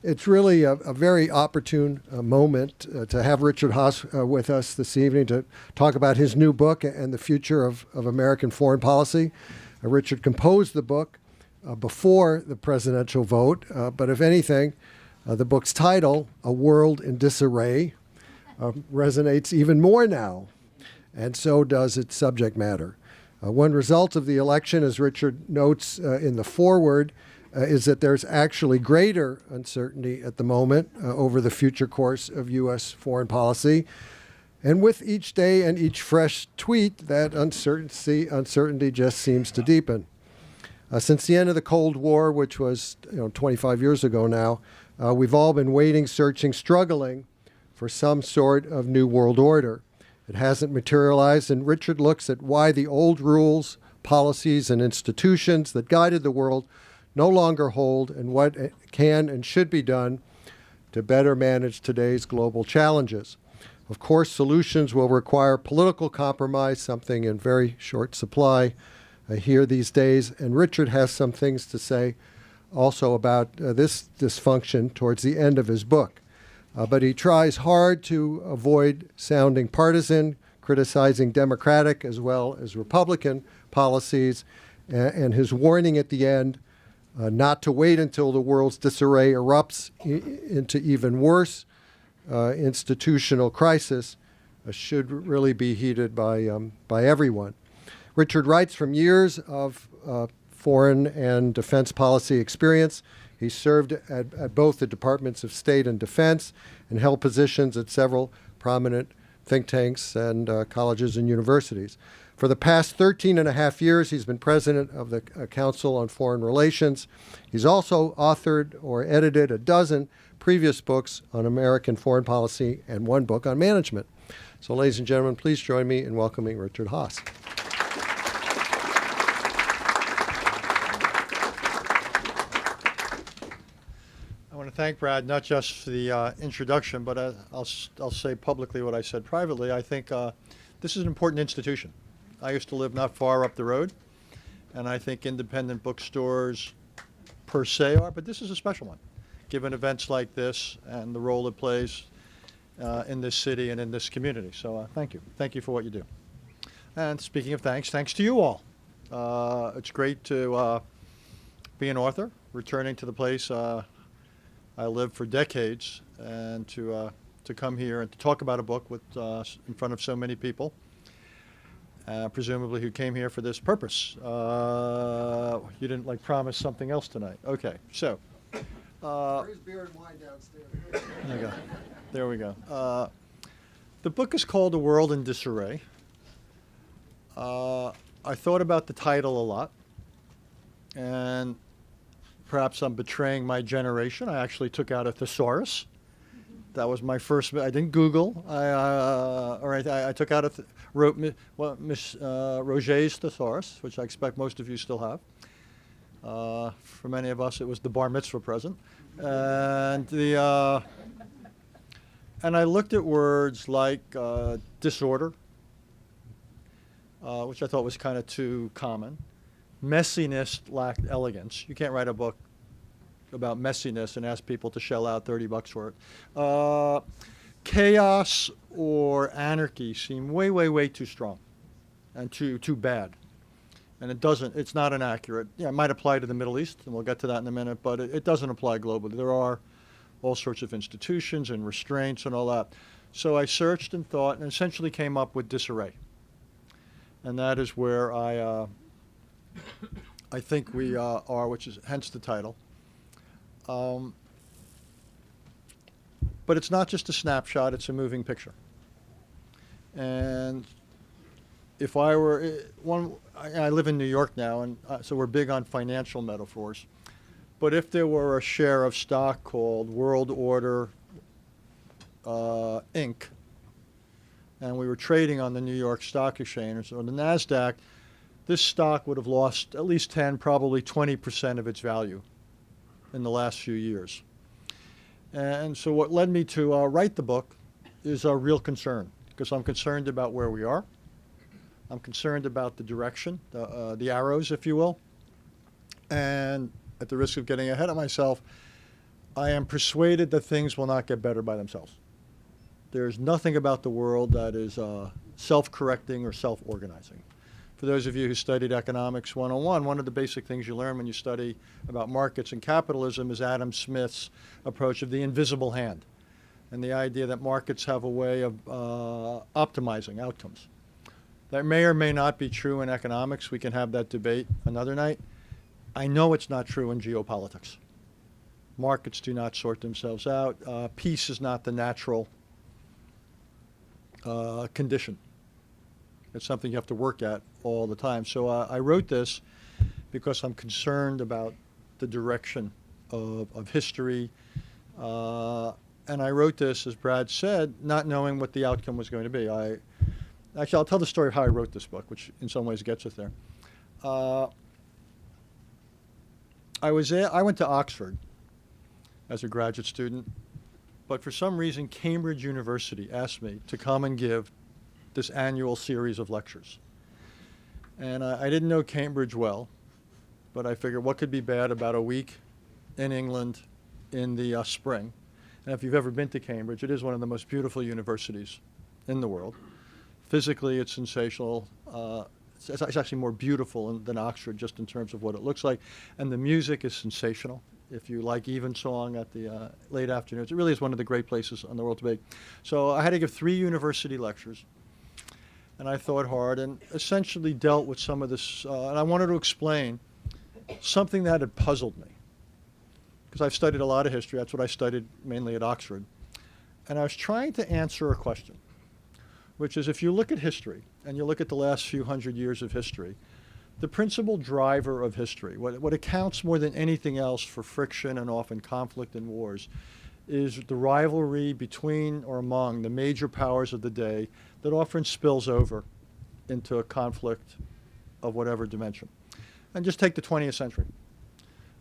It's really a very opportune moment to have Richard Haass with us this evening to talk about his new book and the future of American foreign policy. Richard composed the book before the presidential vote, but if anything, the book's title, A World in Disarray, resonates even more now, and so does its subject matter. One result of the election, as Richard notes in the foreword, is that there's actually greater uncertainty at the moment over the future course of U.S. foreign policy. And with each day and each fresh tweet, that uncertainty just seems to deepen. Since the end of the Cold War, which was 25 years ago now, we've all been waiting, searching, struggling for some sort of new world order. It hasn't materialized, and Richard looks at why the old rules, policies, and institutions that guided the world no longer hold, and what can and should be done to better manage today's global challenges. Of course, solutions will require political compromise, something in very short supply here these days, and Richard has some things to say also about this dysfunction towards the end of his book. But he tries hard to avoid sounding partisan, criticizing Democratic as well as Republican policies, and his warning at the end not to wait until the world's disarray erupts into even worse institutional crisis should really be heeded by everyone. Richard writes from years of foreign and defense policy experience. He served at both the Departments of State and Defense and held positions at several prominent think tanks and colleges and universities. For the past 13 and a half years, he's been president of the Council on Foreign Relations. He's also authored or edited a dozen previous books on American foreign policy and one book on management. So, ladies and gentlemen, please join me in welcoming Richard Haass. I want to thank Brad not just for the introduction, but I'll say publicly what I said privately. I think this is an important institution. I used to live not far up the road, and I think independent bookstores per se are, but this is a special one, given events like this and the role it plays in this city and in this community. So thank you. Thank you for what you do. And speaking of thanks to you all. It's great to be an author, returning to the place I lived for decades, and to come here and to talk about a book with in front of so many people. Presumably who came here for this purpose. You didn't promise something else tonight. Okay, so. There's beer and wine downstairs. There we go. The book is called A World in Disarray. I thought about the title a lot, and perhaps I'm betraying my generation. I actually took out a thesaurus. That was my first. I didn't Google. I took out wrote Miss Roget's thesaurus, which I expect most of you still have. For many of us, it was the bar mitzvah present, and and I looked at words like disorder, which I thought was kind of too common. Messiness lacked elegance. You can't write a book about messiness and ask people to shell out $30 for it. Chaos or anarchy seem way too strong and too bad. And it's not inaccurate. Yeah, it might apply to the Middle East, and we'll get to that in a minute, but it doesn't apply globally. There are all sorts of institutions and restraints and all that. So I searched and thought and essentially came up with disarray. And that is where I think we are, which is hence the title. But it's not just a snapshot, it's a moving picture. And if I were I live in New York now, and so we're big on financial metaphors. But if there were a share of stock called World Order Inc., and we were trading on the New York Stock Exchange or the NASDAQ, this stock would have lost at least 10, probably 20% of its value in the last few years. And so what led me to write the book is a real concern, because I'm concerned about where we are. I'm concerned about the direction, the arrows, if you will. And at the risk of getting ahead of myself, I am persuaded that things will not get better by themselves. There's nothing about the world that is self-correcting or self-organizing. For those of you who studied economics 101, one of the basic things you learn when you study about markets and capitalism is Adam Smith's approach of the invisible hand, and the idea that markets have a way of optimizing outcomes. That may or may not be true in economics. We can have that debate another night. I know it's not true in geopolitics. Markets do not sort themselves out. Peace is not the natural condition. It's something you have to work at all the time. So I wrote this because I'm concerned about the direction of history. And I wrote this, as Brad said, not knowing what the outcome was going to be. Actually, I'll tell the story of how I wrote this book, which in some ways gets us there. I went to Oxford as a graduate student, but for some reason, Cambridge University asked me to come and give this annual series of lectures. And I didn't know Cambridge well, but I figured what could be bad about a week in England in the spring. And if you've ever been to Cambridge, it is one of the most beautiful universities in the world. Physically, it's sensational. It's actually more beautiful than Oxford, just in terms of what it looks like. And the music is sensational. If you like evensong at the late afternoons, it really is one of the great places in the world to be. So I had to give 3 university lectures. And I thought hard and essentially dealt with some of this. And I wanted to explain something that had puzzled me, because I've studied a lot of history. That's what I studied mainly at Oxford. And I was trying to answer a question, which is, if you look at history and you look at the last few hundred years of history, the principal driver of history, what accounts more than anything else for friction and often conflict and wars, is the rivalry between or among the major powers of the day that often spills over into a conflict of whatever dimension. And just take the 20th century.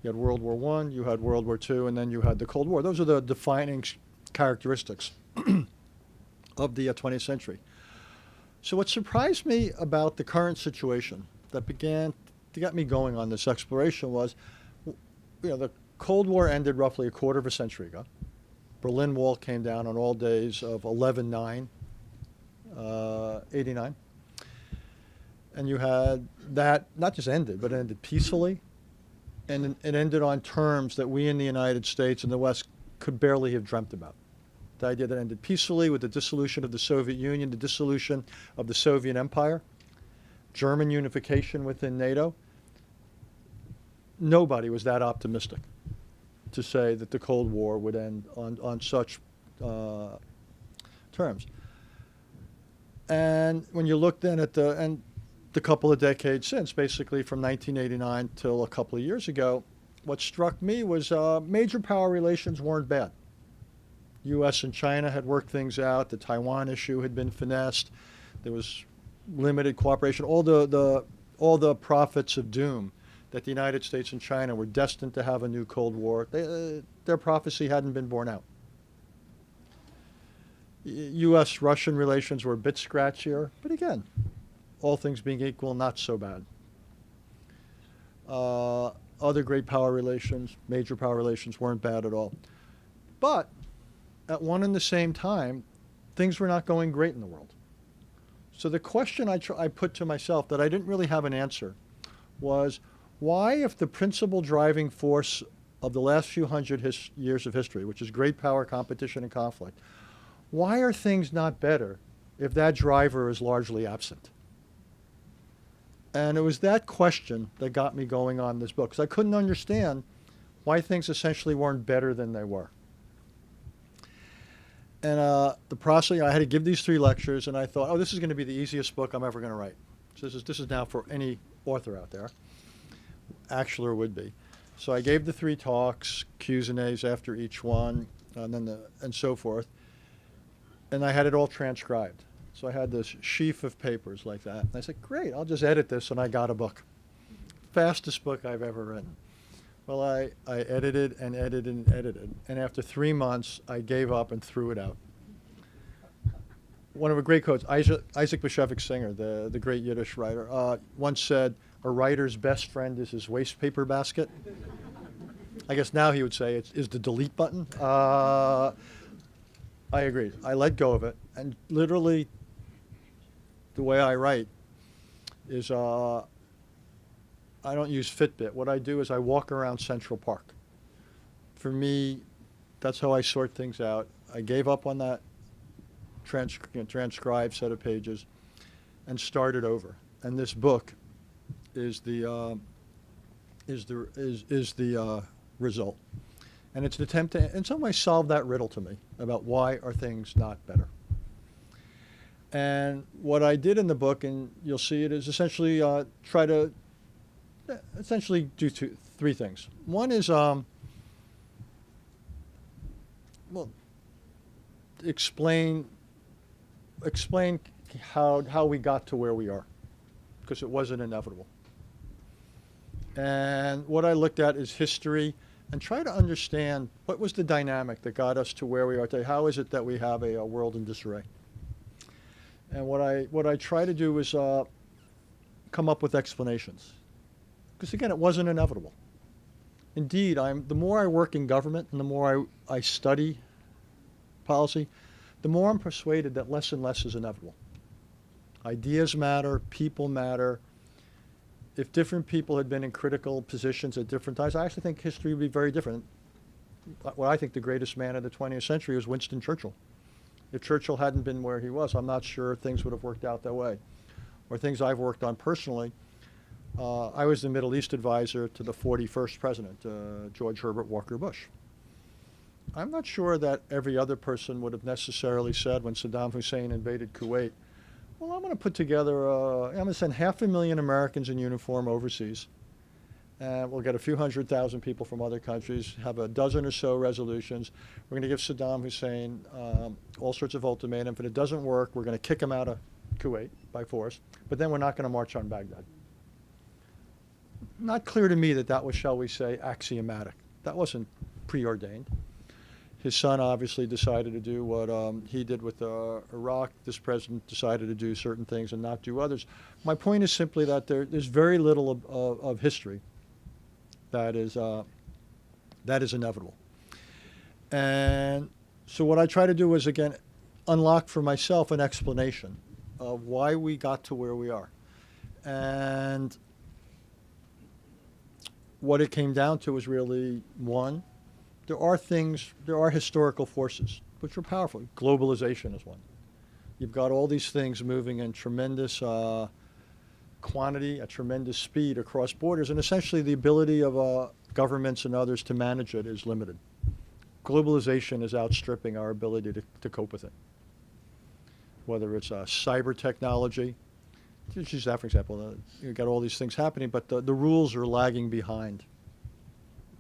You had World War I, you had World War II, and then you had the Cold War. Those are the defining characteristics of the 20th century. So what surprised me about the current situation that began to get me going on this exploration was, the Cold War ended roughly a quarter of a century ago. Berlin Wall came down on all days of 11/9/89. And you had that not just ended, but it ended peacefully. And it ended on terms that we in the United States and the West could barely have dreamt about. The idea that it ended peacefully with the dissolution of the Soviet Union, the dissolution of the Soviet Empire, German unification within NATO. Nobody was that optimistic to say that the Cold War would end on such terms. And when you look then at the couple of decades since, basically from 1989 till a couple of years ago, what struck me was major power relations weren't bad. U.S. and China had worked things out. The Taiwan issue had been finessed. There was limited cooperation. All the prophets of doom that the United States and China were destined to have a new Cold War, their prophecy hadn't been borne out. U.S.-Russian relations were a bit scratchier, but again, all things being equal, not so bad. Other great power relations, major power relations, weren't bad at all. But at one and the same time, things were not going great in the world. So the question I put to myself that I didn't really have an answer was, why, if the principal driving force of the last few hundred years of history, which is great power, competition, and conflict, why are things not better if that driver is largely absent? And it was that question that got me going on this book, because I couldn't understand why things essentially weren't better than they were. And the process, I had to give these 3 lectures, and I thought, oh, this is going to be the easiest book I'm ever going to write. So this is now for any author out there, actual or would be. So I gave the 3 talks, Q's and A's after each one, and so forth. And I had it all transcribed. So I had this sheaf of papers like that. And I said, great, I'll just edit this, and I got a book. Fastest book I've ever written. Well, I edited and edited and edited. And after 3 months, I gave up and threw it out. One of the great quotes, Isaac Bashevis Singer, the great Yiddish writer, once said, a writer's best friend is his waste paper basket. I guess now he would say it is the delete button. I agree. I let go of it, and literally, the way I write is I don't use Fitbit. What I do is I walk around Central Park. For me, that's how I sort things out. I gave up on that transcribed set of pages and started over. And this book is the result. And it's an attempt to, in some way, solve that riddle to me about why are things not better. And what I did in the book, and you'll see it, is essentially try to essentially do three things. One is, explain how we got to where we are, because it wasn't inevitable. And what I looked at is history and try to understand what was the dynamic that got us to where we are today. How is it that we have a world in disarray? And what I try to do is come up with explanations, because again, it wasn't inevitable. Indeed, the more I work in government and the more I study policy, the more I'm persuaded that less and less is inevitable. Ideas matter, people matter. If different people had been in critical positions at different times, I actually think history would be very different. What I think the greatest man of the 20th century was Winston Churchill. If Churchill hadn't been where he was, I'm not sure things would have worked out that way. Or things I've worked on personally. I was the Middle East advisor to the 41st president, George Herbert Walker Bush. I'm not sure that every other person would have necessarily said when Saddam Hussein invaded Kuwait, well, I'm going to put together, I'm going to send 500,000 Americans in uniform overseas. And we'll get a few 100,000 people from other countries, have a dozen or so resolutions. We're going to give Saddam Hussein all sorts of ultimatums. If it doesn't work, we're going to kick him out of Kuwait by force. But then we're not going to march on Baghdad. Not clear to me that that was, shall we say, axiomatic. That wasn't preordained. His son obviously decided to do what he did with Iraq. This president decided to do certain things and not do others. My point is simply that there's very little of history that is inevitable. And so what I try to do is, again, unlock for myself an explanation of why we got to where we are. And what it came down to was really, one, there are historical forces which are powerful. Globalization is one. You've got all these things moving in tremendous quantity, at tremendous speed across borders, and essentially the ability of governments and others to manage it is limited. Globalization is outstripping our ability to cope with it. Whether it's cyber technology, just use that for example. You've got all these things happening, but the rules are lagging behind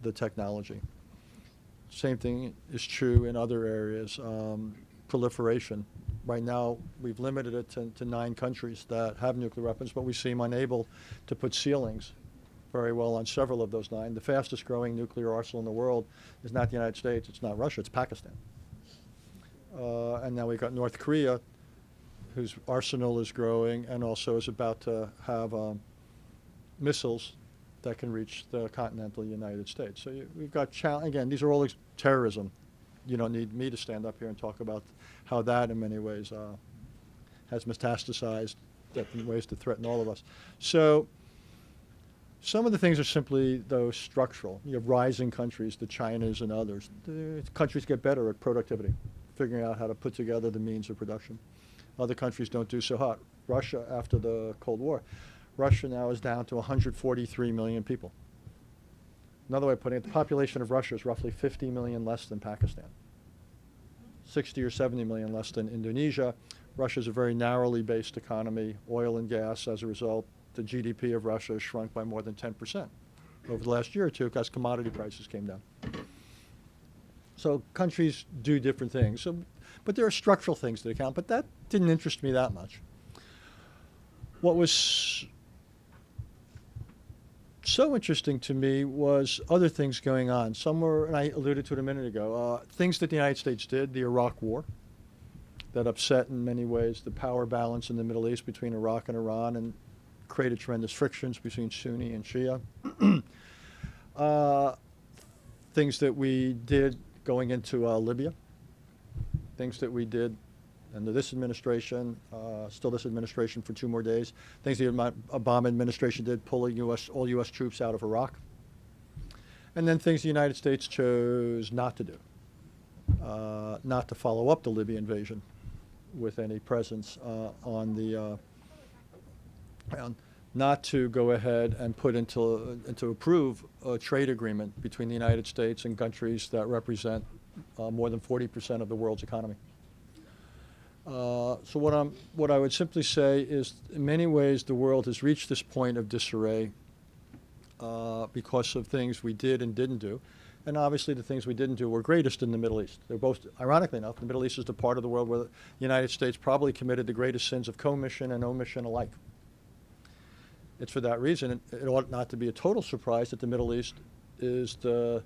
the technology. Same thing is true in other areas. Proliferation. Right now, we've limited it to 9 countries that have nuclear weapons, but we seem unable to put ceilings very well on several of those 9. The fastest growing nuclear arsenal in the world is not the United States, it's not Russia, it's Pakistan. And now we've got North Korea, whose arsenal is growing and also is about to have missiles that can reach the continental United States. So we've got, again, these are all terrorism. You don't need me to stand up here and talk about how that in many ways has metastasized in ways to threaten all of us. So some of the things are simply, though, structural. You have rising countries, the Chinas and others. The countries get better at productivity, figuring out how to put together the means of production. Other countries don't do so hot. Russia, after the Cold War, Russia now is down to 143 million people. Another way of putting it, the population of Russia is roughly 50 million less than Pakistan, 60 or 70 million less than Indonesia. Russia is a very narrowly based economy, oil and gas. As a result, the GDP of Russia has shrunk by more than 10% over the last year or two because commodity prices came down. So countries do different things. But there are structural things that account, but that didn't interest me that much. What was so interesting to me was other things going on. Some were, and I alluded to it a minute ago, things that the United States did, the Iraq War, that upset in many ways the power balance in the Middle East between Iraq and Iran and created tremendous frictions between Sunni and Shia. things that we did going into Libya, things that we did under this administration, still this administration for 2 more days, things the Obama administration did, pulling all U.S. troops out of Iraq, and then things the United States chose not to do, not to follow up the Libya invasion with any presence on the ground, not to go ahead and put into approve a trade agreement between the United States and countries that represent more than 40% of the world's economy. So what I would simply say is, in many ways, the world has reached this point of disarray because of things we did and didn't do. And obviously the things we didn't do were greatest in the Middle East. They're both, ironically enough, the Middle East is the part of the world where the United States probably committed the greatest sins of commission and omission alike. It's for that reason it ought not to be a total surprise that the Middle East is the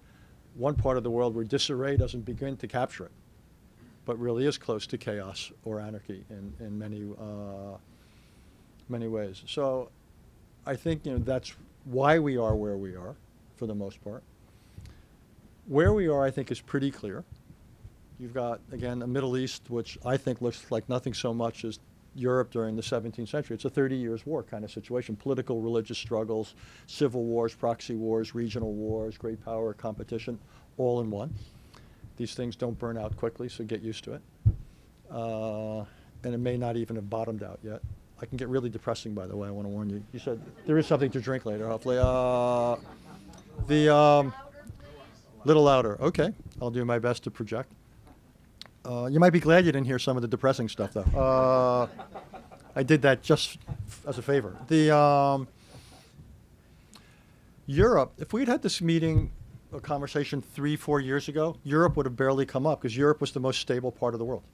one part of the world where disarray doesn't begin to capture it, but really is close to chaos or anarchy in many ways. So I think that's why we are where we are, for the most part. Where we are, I think, is pretty clear. You've got, again, a Middle East, which I think looks like nothing so much as Europe during the 17th century. It's a 30 years war kind of situation. Political, religious struggles, civil wars, proxy wars, regional wars, great power competition, all in one. These things don't burn out quickly, so get used to it. And it may not even have bottomed out yet. I can get really depressing, by the way, I want to warn you. You said there is something to drink later, hopefully. Little louder. Okay, I'll do my best to project. You might be glad you didn't hear some of the depressing stuff, though. I did that just as a favor. Europe, if we'd had this meeting, a conversation 3-4 years ago, Europe would have barely come up because Europe was the most stable part of the world.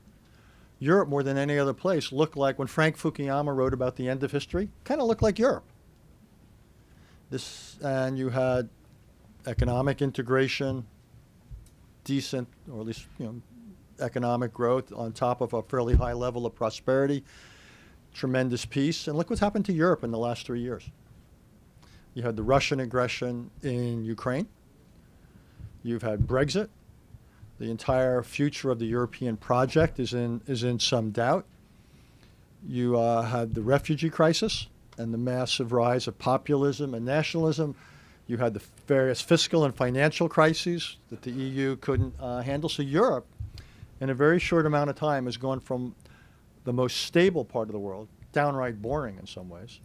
Europe, more than any other place, looked like, when Frank Fukuyama wrote about the end of history, kind of looked like Europe. And you had economic integration, decent, or at least economic growth on top of a fairly high level of prosperity, tremendous peace. And look what's happened to Europe in the last 3 years. You had the Russian aggression in Ukraine. You've had Brexit. The entire future of the European project is in some doubt. You had the refugee crisis and the massive rise of populism and nationalism. You had the various fiscal and financial crises that the EU couldn't handle. So Europe, in a very short amount of time, has gone from the most stable part of the world, downright boring in some ways,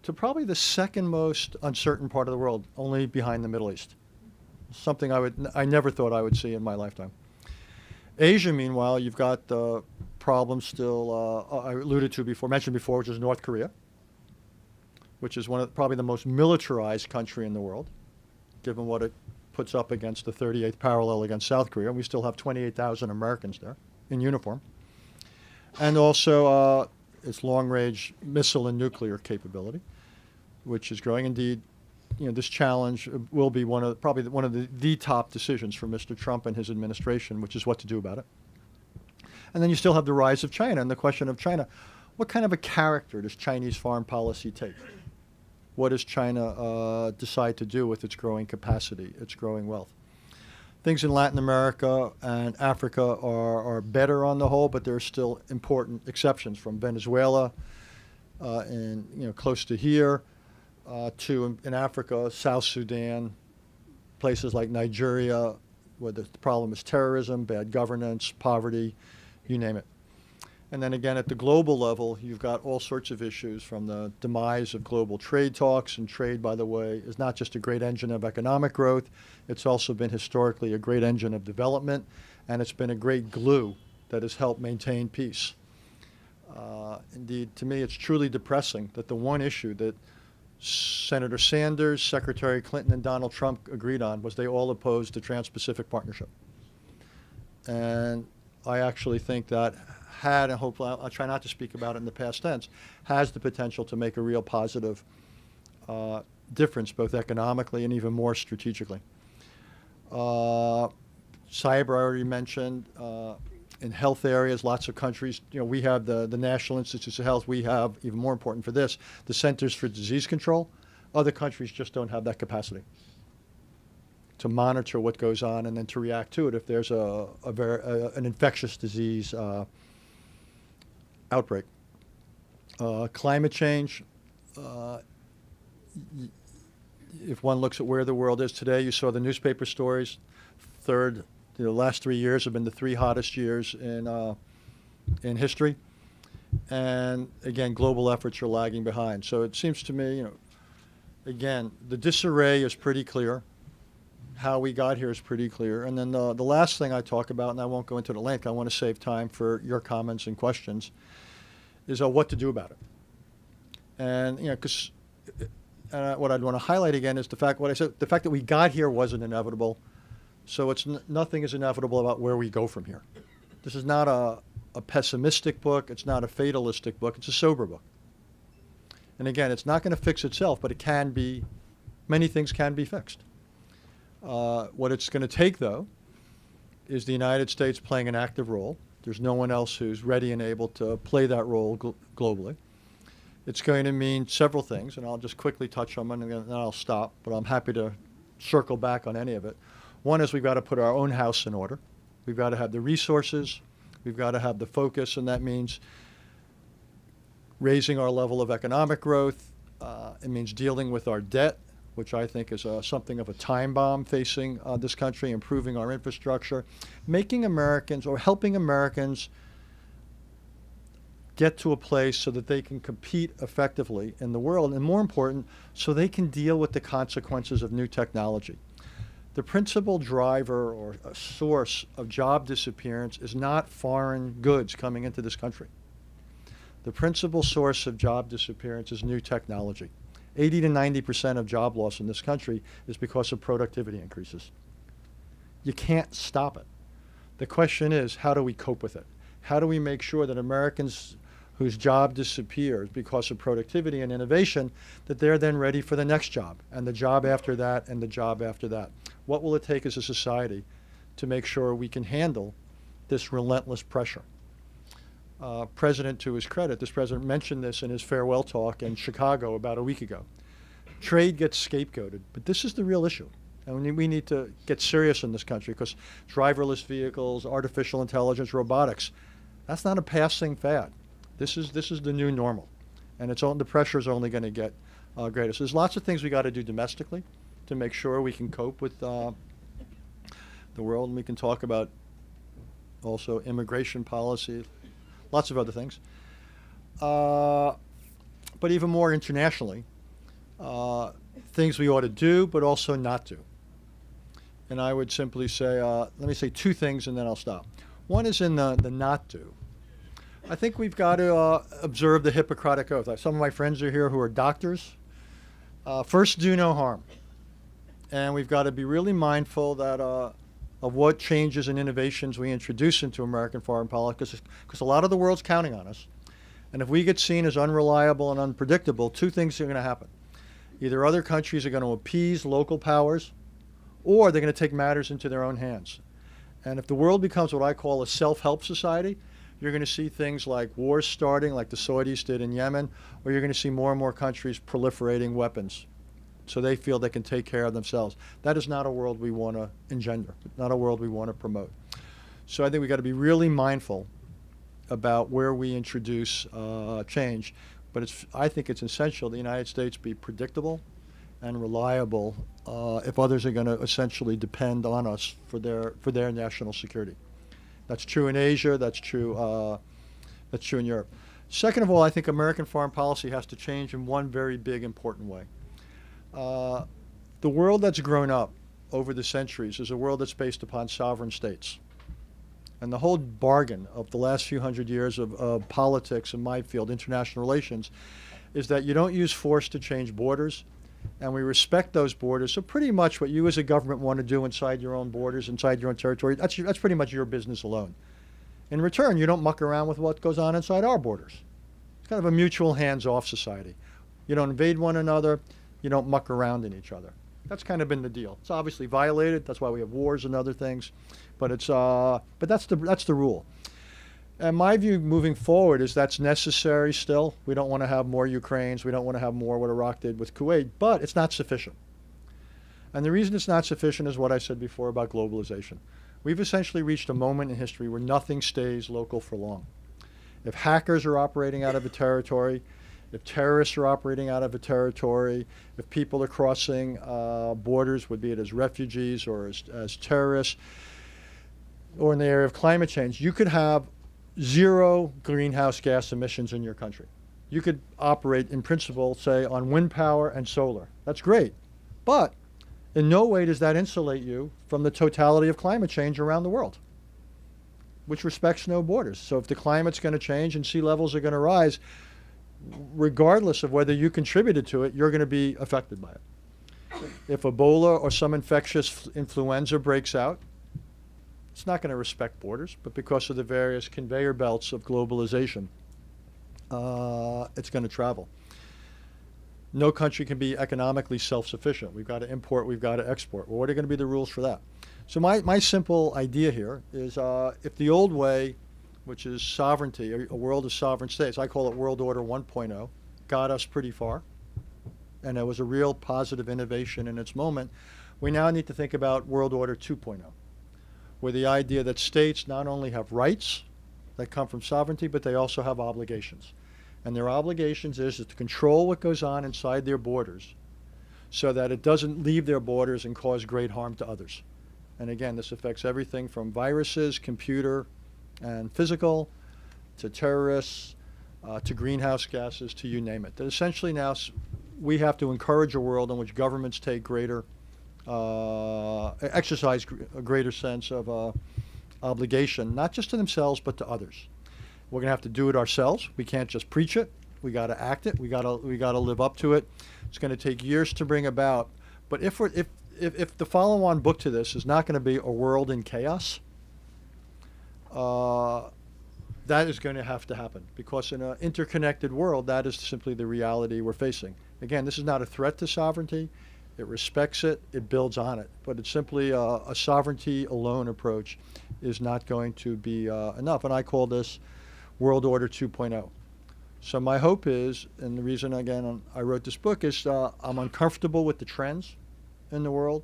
to probably the second most uncertain part of the world, only behind the Middle East. Something I never thought I would see in my lifetime. Asia, meanwhile, you've got the problem still I alluded to before, mentioned before, which is North Korea, which is probably the most militarized country in the world, given what it puts up against the 38th parallel against South Korea. And we still have 28,000 Americans there in uniform. And also its long-range missile and nuclear capability, which is growing. Indeed, this challenge will be probably one of the top decisions for Mr. Trump and his administration, which is what to do about it. And then you still have the rise of China and the question of China. What kind of a character does Chinese foreign policy take? What does China decide to do with its growing capacity, its growing wealth? Things in Latin America and Africa are better on the whole, but there are still important exceptions, from Venezuela and close to here to in Africa, South Sudan, places like Nigeria, where the problem is terrorism, bad governance, poverty, you name it. And then again, at the global level, you've got all sorts of issues, from the demise of global trade talks. And trade, by the way, is not just a great engine of economic growth. It's also been historically a great engine of development. And it's been a great glue that has helped maintain peace. Indeed, to me, it's truly depressing that the one issue that Senator Sanders, Secretary Clinton, and Donald Trump agreed on was they all opposed the Trans-Pacific Partnership. And I actually think that had, and hopefully I'll try not to speak about it in the past tense, has the potential to make a real positive difference, both economically and even more strategically. Cyber, I already mentioned. In health areas, lots of countries, we have the National Institutes of Health. We have, even more important for this, the Centers for Disease Control. Other countries just don't have that capacity to monitor what goes on and then to react to it if there's an infectious disease outbreak. Climate change, if one looks at where the world is today, you saw the newspaper stories. The last 3 years have been the 3 hottest years in history. And again, global efforts are lagging behind. So it seems to me, again, the disarray is pretty clear. How we got here is pretty clear. And then the last thing I talk about, and I won't go into the length, I want to save time for your comments and questions, is what to do about it. And, because what I'd want to highlight again is the fact that we got here wasn't inevitable. So nothing is inevitable about where we go from here. This is not a pessimistic book. It's not a fatalistic book. It's a sober book. And again, it's not going to fix itself, but many things can be fixed. What it's going to take, though, is the United States playing an active role. There's no one else who's ready and able to play that role globally. It's going to mean several things, and I'll just quickly touch on them, and then I'll stop, but I'm happy to circle back on any of it. One is we've got to put our own house in order. We've got to have the resources. We've got to have the focus, and that means raising our level of economic growth. It means dealing with our debt, which I think is something of a time bomb facing this country, improving our infrastructure, making Americans or helping Americans get to a place so that they can compete effectively in the world, and more important, so they can deal with the consequences of new technology. The principal driver or a source of job disappearance is not foreign goods coming into this country. The principal source of job disappearance is new technology. 80 to 90% of job loss in this country is because of productivity increases. You can't stop it. The question is, how do we cope with it? How do we make sure that Americans whose job disappears because of productivity and innovation, that they're then ready for the next job, and the job after that, and the job after that? What will it take as a society to make sure we can handle this relentless pressure? President, to his credit, this president mentioned this in his farewell talk in Chicago about a week ago. Trade gets scapegoated, but this is the real issue. And we need to get serious in this country, because driverless vehicles, artificial intelligence, robotics, that's not a passing fad. This is the new normal, and the pressure is only going to get greater. So there's lots of things we got to do domestically to make sure we can cope with the world, and we can talk about also immigration policy, lots of other things. But even more internationally, things we ought to do, but also not do. And I would simply say, let me say 2 things, and then I'll stop. One is in the not do. I think we've got to observe the Hippocratic Oath. Some of my friends are here who are doctors. First, do no harm. And we've got to be really mindful that of what changes and innovations we introduce into American foreign policy, because a lot of the world's counting on us. And if we get seen as unreliable and unpredictable, 2 things are going to happen. Either other countries are going to appease local powers, or they're going to take matters into their own hands. And if the world becomes what I call a self-help society, you're going to see things like wars starting, like the Saudis did in Yemen, or you're going to see more and more countries proliferating weapons so they feel they can take care of themselves. That is not a world we want to engender, not a world we want to promote. So I think we've got to be really mindful about where we introduce change. But I think it's essential the United States be predictable and reliable if others are going to essentially depend on us for their national security. That's true in Asia. That's true in Europe. Second of all, I think American foreign policy has to change in one very big, important way. The world that's grown up over the centuries is a world that's based upon sovereign states. And the whole bargain of the last few hundred years of politics, in my field, international relations, is that you don't use force to change borders, and we respect those borders. So pretty much what you as a government want to do inside your own borders, inside your own territory, that's pretty much your business alone. In return, you don't muck around with what goes on inside our borders. It's kind of a mutual hands-off society. You don't invade one another. You don't muck around in each other. That's kind of been the deal. It's obviously violated. That's why we have wars and other things. But that's the rule. And my view moving forward is that's necessary still. We don't want to have more Ukraines. We don't want to have more what Iraq did with Kuwait. But it's not sufficient. And the reason it's not sufficient is what I said before about globalization. We've essentially reached a moment in history where nothing stays local for long. If hackers are operating out of a territory, if terrorists are operating out of a territory, if people are crossing borders, be it as refugees or as terrorists, or in the area of climate change, you could have zero greenhouse gas emissions in your country. You could operate, in principle, say, on wind power and solar. That's great. But in no way does that insulate you from the totality of climate change around the world, which respects no borders. So if the climate's going to change and sea levels are going to rise, regardless of whether you contributed to it, you're going to be affected by it. If Ebola or some infectious influenza breaks out, it's not going to respect borders, but because of the various conveyor belts of globalization, it's going to travel. No country can be economically self-sufficient. We've got to import, we've got to export. Well, what are going to be the rules for that? So my simple idea here is if the old way, which is sovereignty, a world of sovereign states, I call it World Order 1.0, got us pretty far, and it was a real positive innovation in its moment, we now need to think about World Order 2.0, where the idea that states not only have rights that come from sovereignty, but they also have obligations. And their obligations is to control what goes on inside their borders so that it doesn't leave their borders and cause great harm to others. And again, this affects everything from viruses, computer and physical, to terrorists, to greenhouse gases, to you name it. That essentially now we have to encourage a world in which governments take exercise a greater sense of obligation, not just to themselves, but to others. We're going to have to do it ourselves. We can't just preach it. We got to act it. We got to live up to it. It's going to take years to bring about. But if the follow-on book to this is not going to be a world in chaos, that is going to have to happen, because in an interconnected world, that is simply the reality we're facing. Again, this is not a threat to sovereignty. It respects it. It builds on it. But it's simply a sovereignty alone approach is not going to be enough. And I call this World Order 2.0. So my hope is, and the reason, again, I wrote this book is I'm uncomfortable with the trends in the world.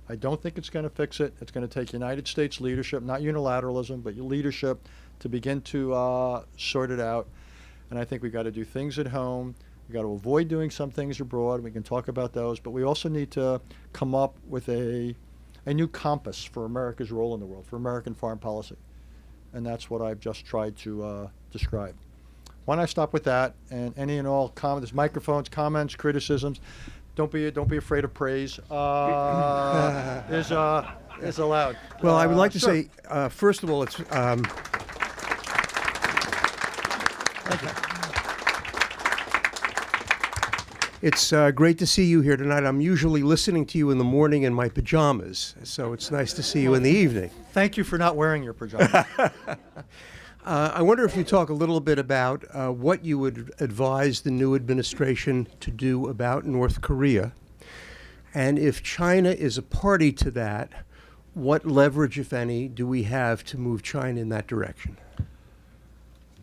I don't think it's going to fix it. It's going to take United States leadership, not unilateralism, but leadership to begin to sort it out. And I think we've got to do things at home. We've got to avoid doing some things abroad. We can talk about those. But we also need to come up with a new compass for America's role in the world, for American foreign policy. And that's what I've just tried to describe. Why don't I stop with that? And any and all comments, microphones, comments, criticisms. Don't be afraid of praise. Is allowed. Well, I would like to sure. say, first of all, it's it's great to see you here tonight. I'm usually listening to you in the morning in my pajamas, so it's nice to see you in the evening. Thank you for not wearing your pajamas. I wonder if you talk a little bit about what you would advise the new administration to do about North Korea, and if China is a party to that, what leverage, if any, do we have to move China in that direction?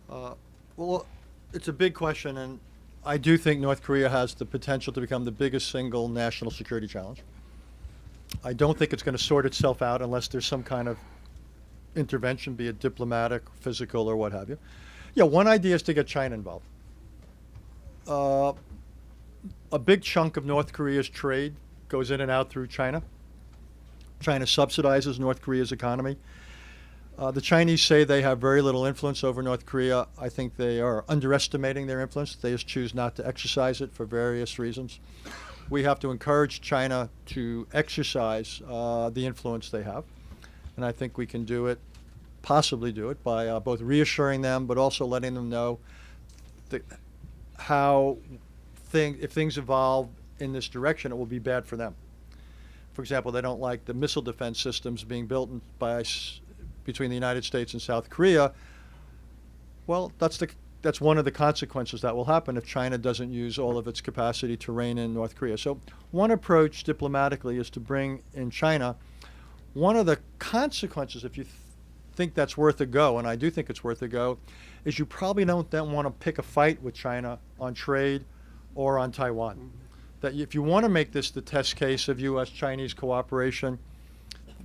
Well, it's a big question, and I do think North Korea has the potential to become the biggest single national security challenge. I don't think it's going to sort itself out unless there's some kind of intervention, be it diplomatic, physical, or what have you. Yeah, one idea is to get China involved. A big chunk of North Korea's trade goes in and out through China. China subsidizes North Korea's economy. The Chinese say they have very little influence over North Korea. I think they are underestimating their influence. They just choose not to exercise it for various reasons. We have to encourage China to exercise the influence they have. And I think we can do it, possibly do it, by both reassuring them, but also letting them know that if things evolve in this direction, it will be bad for them. For example, they don't like the missile defense systems being built between the United States and South Korea. Well, that's one of the consequences that will happen if China doesn't use all of its capacity to rein in North Korea. So one approach diplomatically is to bring in China. One of the consequences, if you think that's worth a go, and I do think it's worth a go, is you probably don't then want to pick a fight with China on trade or on Taiwan. that if you want to make this the test case of U.S.-Chinese cooperation,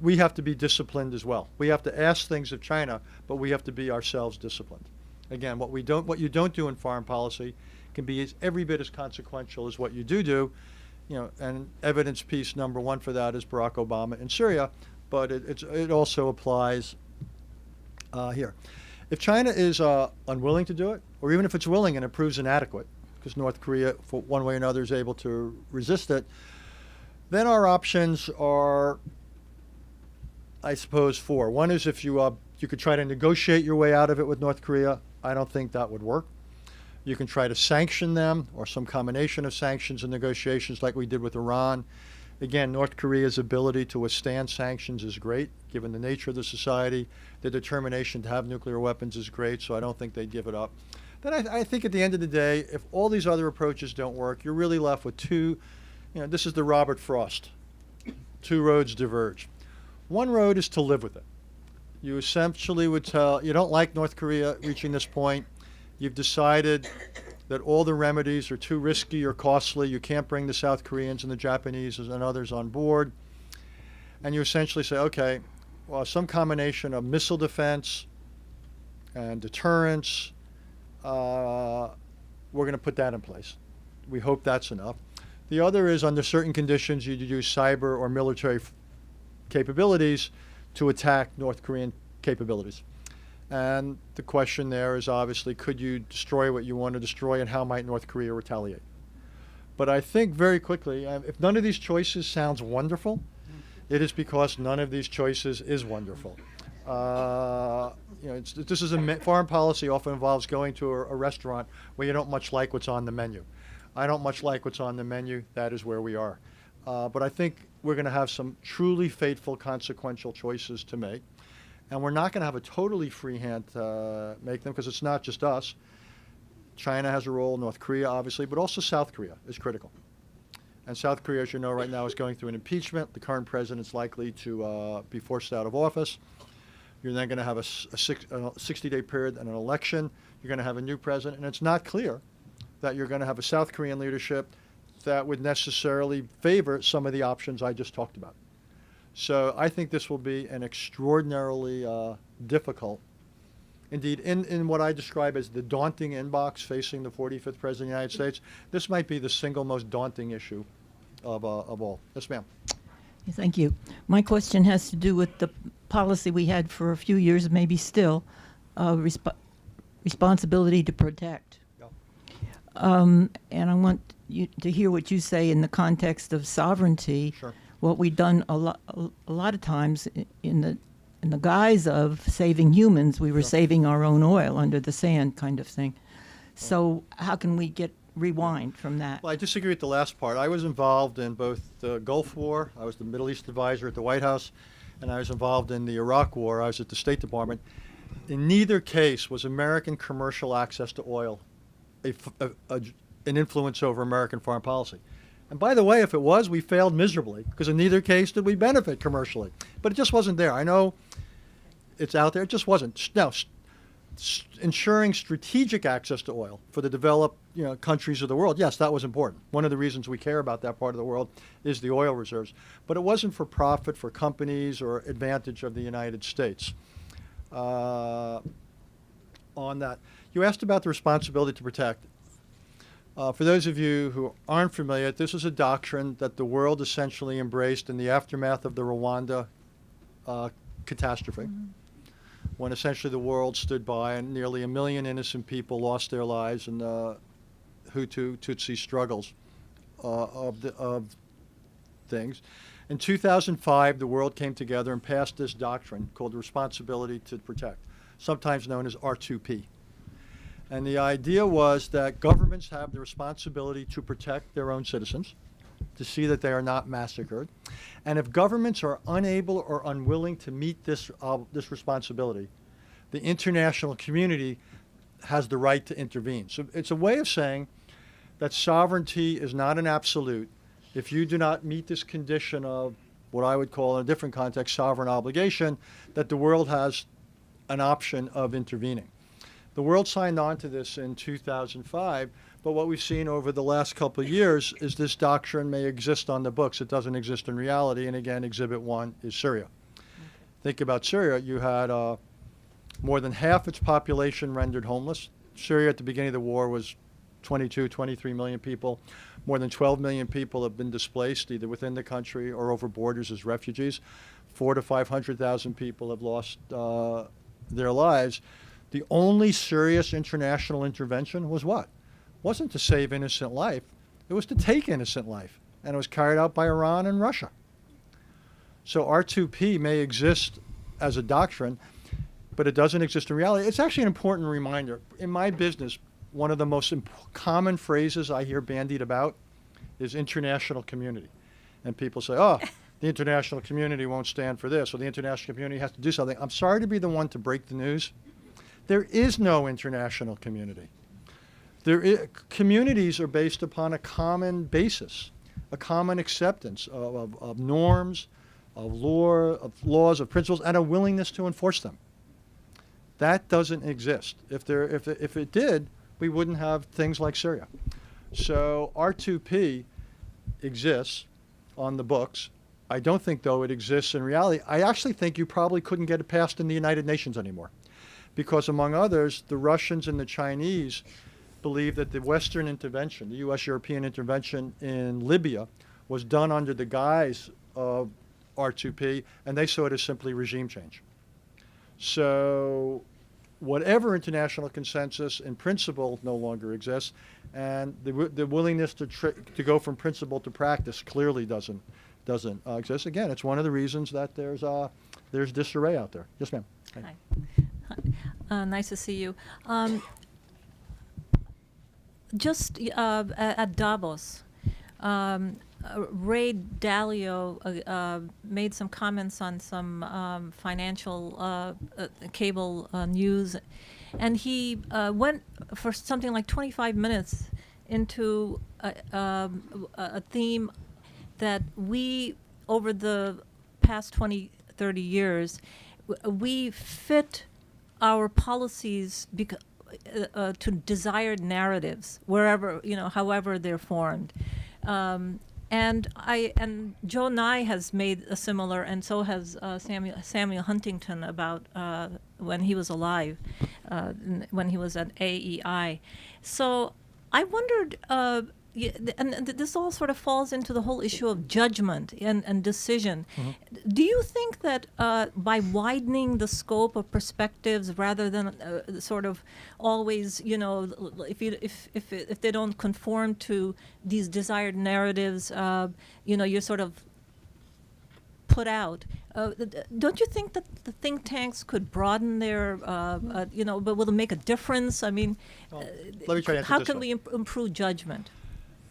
we have to be disciplined as well. We have to ask things of China, but we have to be ourselves disciplined. Again, what you don't do in foreign policy can be every bit as consequential as what you do. And evidence piece number one for that is Barack Obama in Syria, but it also applies here. If China is unwilling to do it, or even if it's willing and it proves inadequate, because North Korea, for one way or another, is able to resist it, then our options are, I suppose, four. One is if you could try to negotiate your way out of it with North Korea. I don't think that would work. You can try to sanction them, or some combination of sanctions and negotiations like we did with Iran. Again, North Korea's ability to withstand sanctions is great, given the nature of the society. The determination to have nuclear weapons is great, so I don't think they'd give it up. Then I think at the end of the day, if all these other approaches don't work, you're really left with two, this is the Robert Frost. Two roads diverge. One road is to live with it. You essentially would tell, you don't like North Korea reaching this point. You've decided that all the remedies are too risky or costly. You can't bring the South Koreans and the Japanese and others on board. And you essentially say, okay, well, some combination of missile defense and deterrence, we're going to put that in place. We hope that's enough. The other is, under certain conditions, you use cyber or military capabilities to attack North Korean capabilities. And the question there is obviously, could you destroy what you want to destroy, and how might North Korea retaliate? But I think very quickly, if none of these choices sounds wonderful, it is because none of these choices is wonderful. Foreign policy often involves going to a restaurant where you don't much like what's on the menu. I don't much like what's on the menu. That is where we are. But I think we're going to have some truly fateful, consequential choices to make. And we're not going to have a totally free hand to make them, because it's not just us. China has a role, North Korea, obviously, but also South Korea is critical. And South Korea, as you know, right now is going through an impeachment. The current president's likely to be forced out of office. You're then going to have a 60-day period and an election. You're going to have a new president. And it's not clear that you're going to have a South Korean leadership that would necessarily favor some of the options I just talked about. So I think this will be an extraordinarily difficult, indeed, in what I describe as the daunting inbox facing the 45th President of the United States. This might be the single most daunting issue of all. Yes, ma'am. Thank you. My question has to do with the policy we had for a few years, maybe still, responsibility to protect. And I want you to hear what you say in the context of sovereignty. Sure. What we've done a lot of times in the guise of saving humans, we were saving our own oil under the sand, kind of thing. So how can we rewind from that? Well, I disagree with the last part. I was involved in both the Gulf War. I was the Middle East advisor at the White House, and I was involved in the Iraq War. I was at the State Department. In neither case was American commercial access to oil an influence over American foreign policy. And by the way, if it was, we failed miserably, because in neither case did we benefit commercially. But it just wasn't there. I know it's out there. It just wasn't. Now, ensuring strategic access to oil for the developed countries of the world, yes, that was important. One of the reasons we care about that part of the world is the oil reserves. But it wasn't for profit for companies or advantage of the United States. On that, you asked about the responsibility to protect. For those of you who aren't familiar, this is a doctrine that the world essentially embraced in the aftermath of the Rwanda catastrophe, when essentially the world stood by and nearly 1 million innocent people lost their lives in the Hutu-Tutsi struggles of things. In 2005, the world came together and passed this doctrine called the responsibility to protect, sometimes known as R2P. And the idea was that governments have the responsibility to protect their own citizens, to see that they are not massacred. And if governments are unable or unwilling to meet this responsibility, the international community has the right to intervene. So it's a way of saying that sovereignty is not an absolute. If you do not meet this condition of what I would call in a different context sovereign obligation, that the world has an option of intervening. The world signed on to this in 2005, but what we've seen over the last couple of years is this doctrine may exist on the books. It doesn't exist in reality, and again, Exhibit 1 is Syria. Think about Syria. You had more than half its population rendered homeless. Syria at the beginning of the war was 22, 23 million people. More than 12 million people have been displaced either within the country or over borders as refugees. 400,000 to 500,000 people have lost their lives. The only serious international intervention was what? It wasn't to save innocent life. It was to take innocent life. And it was carried out by Iran and Russia. So R2P may exist as a doctrine, but it doesn't exist in reality. It's actually an important reminder. In my business, one of the most common phrases I hear bandied about is international community. And people say, oh, the international community won't stand for this, or the international community has to do something. I'm sorry to be the one to break the news. There is no international community. Communities are based upon a common basis, a common acceptance of norms, of laws, of principles, and a willingness to enforce them. That doesn't exist. If it did, we wouldn't have things like Syria. So R2P exists on the books. I don't think, though, it exists in reality. I actually think you probably couldn't get it passed in the United Nations anymore, because among others, the Russians and the Chinese believe that the Western intervention, the U.S.-European intervention in Libya, was done under the guise of R2P, and they saw it as simply regime change. So whatever international consensus in principle no longer exists, and the willingness to go from principle to practice clearly doesn't exist. Again, it's one of the reasons that there's disarray out there. Yes, ma'am. Hi. Nice to see you. Just at Davos, Ray Dalio made some comments on some financial cable news, and he went for something like 25 minutes into a theme that we, over the past 20, 30 years, we fit our policies to desired narratives, wherever, however they're formed. And Joe Nye has made a similar, and so has Samuel Huntington about when he was alive, when he was at AEI. So I wondered, and this all sort of falls into the whole issue of judgment and decision. Mm-hmm. Do you think that by widening the scope of perspectives rather than sort of always, if they don't conform to these desired narratives, you're sort of put out. Don't you think that the think tanks could broaden their, but will it make a difference? I mean, let me try to answer how this can one. we improve judgment?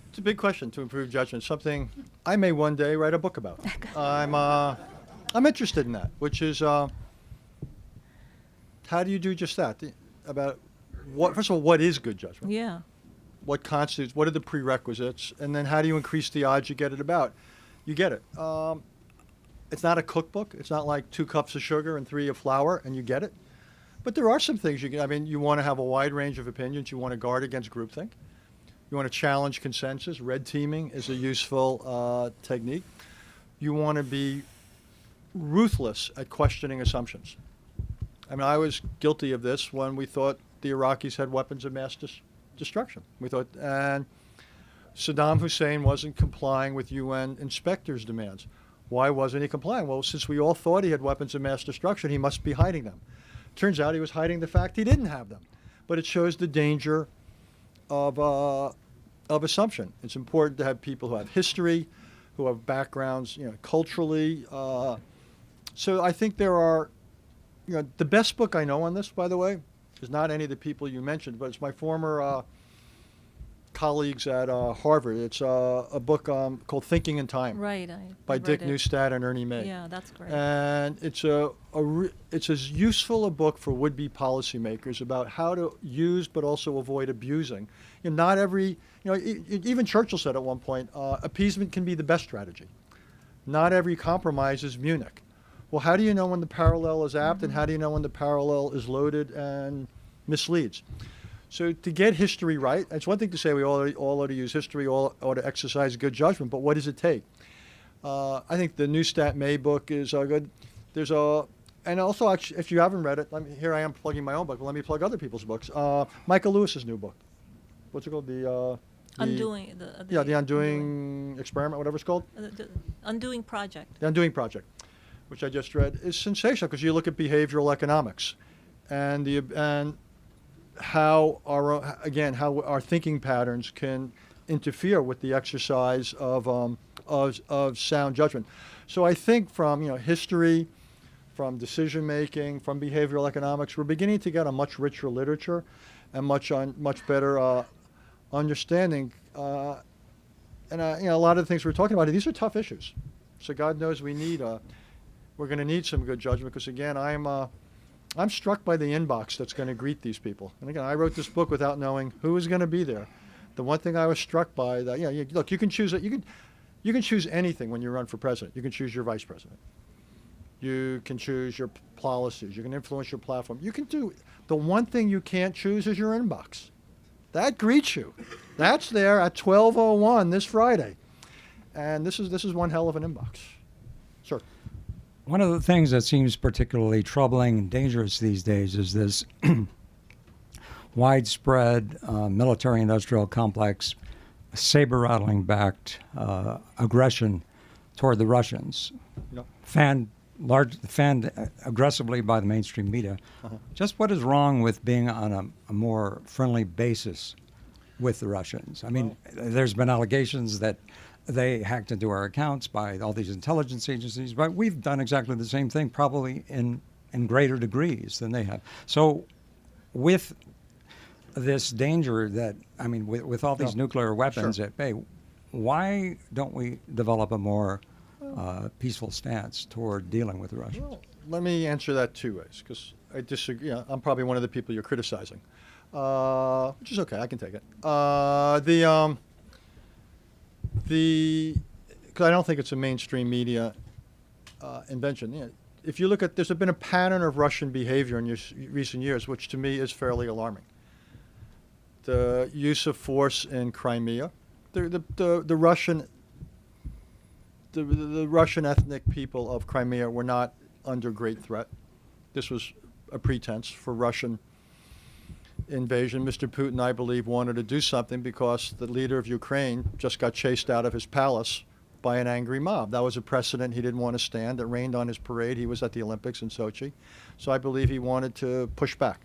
It's a big question to improve judgment. Something I may one day write a book about. I'm interested in that, which is how do you do just that? About what? First of all, what is good judgment? Yeah. What constitutes? What are the prerequisites? And then how do you increase the odds you get it about? You get it. It's not a cookbook. It's not like 2 cups of sugar and 3 of flour, and you get it. But there are some things you can. I mean, you want to have a wide range of opinions. You want to guard against groupthink. You want to challenge consensus. Red teaming is a useful technique. You want to be ruthless at questioning assumptions. I mean, I was guilty of this when we thought the Iraqis had weapons of mass destruction. We thought, and Saddam Hussein wasn't complying with UN inspectors' demands. Why wasn't he complying? Well, since we all thought he had weapons of mass destruction, he must be hiding them. Turns out he was hiding the fact he didn't have them. But it shows the danger of assumption. It's important to have people who have history, who have backgrounds, culturally. So I think there are, the best book I know on this, by the way, is not any of the people you mentioned, but it's my former colleagues at Harvard. It's a book called Thinking in Time. Right. By Dick Neustadt and Ernie May. Yeah, that's great. And it's it's as useful a book for would-be policymakers about how to use but also avoid abusing. Not every, even Churchill said at one point, appeasement can be the best strategy. Not every compromise is Munich. Well, how do you know when the parallel is apt, and how do you know when the parallel is loaded and misleads. So to get history right, it's one thing to say we all ought to use history, all ought to exercise good judgment, but what does it take? I think the Neustadt May book is good. There's and also, actually, if you haven't read it, here I am plugging my own book, but let me plug other people's books. Michael Lewis's new book. What's it called? The Undoing Experiment, whatever it's called. The Undoing Project. The Undoing Project, which I just read, is sensational because you look at behavioral economics, and how our thinking patterns can interfere with the exercise of sound judgment. So I think from history, from decision making, from behavioral economics, we're beginning to get a much richer literature and much better understanding. And a lot of the things we're talking about, these are tough issues. So God knows we're going to need some good judgment because again, I'm struck by the inbox that's going to greet these people. And again, I wrote this book without knowing who was going to be there. The one thing I was struck by that, look, you can choose it. You can choose anything when you run for president. You can choose your vice president. You can choose your policies. You can influence your platform. You can do the one thing you can't choose is your inbox. That greets you. That's there at 12:01 this Friday, and this is one hell of an inbox. Sir. One of the things that seems particularly troubling and dangerous these days is this widespread military-industrial complex, saber-rattling backed aggression toward the Russians, fanned aggressively by the mainstream media. Just what is wrong with being on a more friendly basis with the Russians? I mean, there's been allegations that they hacked into our accounts by all these intelligence agencies, but we've done exactly the same thing, probably in greater degrees than they have. So with this danger that, with all these nuclear weapons at bay, why don't we develop a more peaceful stance toward dealing with the Russians? Well, let me answer that two ways, because I disagree. I'm probably one of the people you're criticizing, which is okay. I can take it. Because I don't think it's a mainstream media invention. If you look at, there's been a pattern of Russian behavior in recent years, which to me is fairly alarming. The use of force in Crimea, the Russian ethnic people of Crimea were not under great threat. This was a pretense for Russian invasion. Mr. Putin, I believe, wanted to do something because the leader of Ukraine just got chased out of his palace by an angry mob. That was a precedent he didn't want to stand. It rained on his parade. He was at the Olympics in Sochi. So I believe he wanted to push back.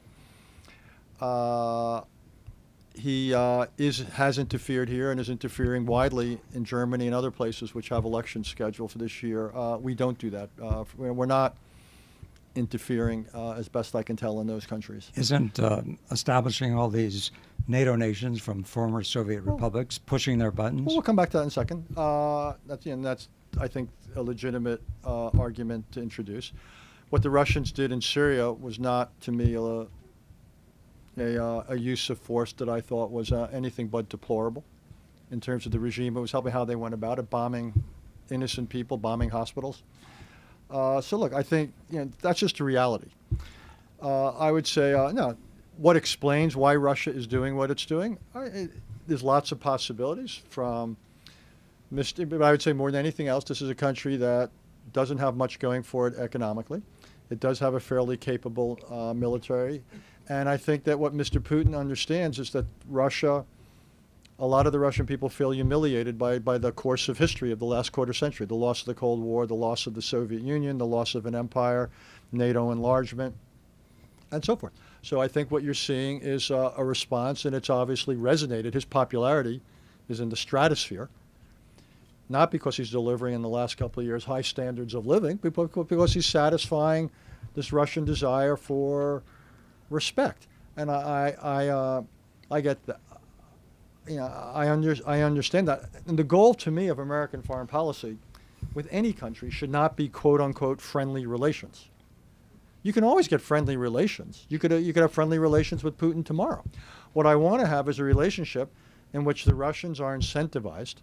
He has interfered here and is interfering widely in Germany and other places which have elections scheduled for this year. We don't do that. We're not interfering, as best I can tell, in those countries. Isn't establishing all these NATO nations from former Soviet republics pushing their buttons? Well, we'll come back to that in a second. That's, I think, a legitimate argument to introduce. What the Russians did in Syria was not, to me, a use of force that I thought was anything but deplorable in terms of the regime. It was helping how they went about it, bombing innocent people, bombing hospitals. So look, I think that's just a reality. I would say, no, what explains why Russia is doing what it's doing? There's lots of possibilities from, but I would say more than anything else, this is a country that doesn't have much going for it economically. It does have a fairly capable military. And I think that what Mr. Putin understands is that Russia, a lot of the Russian people feel humiliated by the course of history of the last quarter century, the loss of the Cold War, the loss of the Soviet Union, the loss of an empire, NATO enlargement, and so forth. So I think what you're seeing is a response, and it's obviously resonated. His popularity is in the stratosphere, not because he's delivering in the last couple of years high standards of living, but because he's satisfying this Russian desire for respect. And I get that. I understand that. And the goal to me of American foreign policy with any country should not be quote unquote friendly relations. You can always get friendly relations. You could have friendly relations with Putin tomorrow. What I want to have is a relationship in which the Russians are incentivized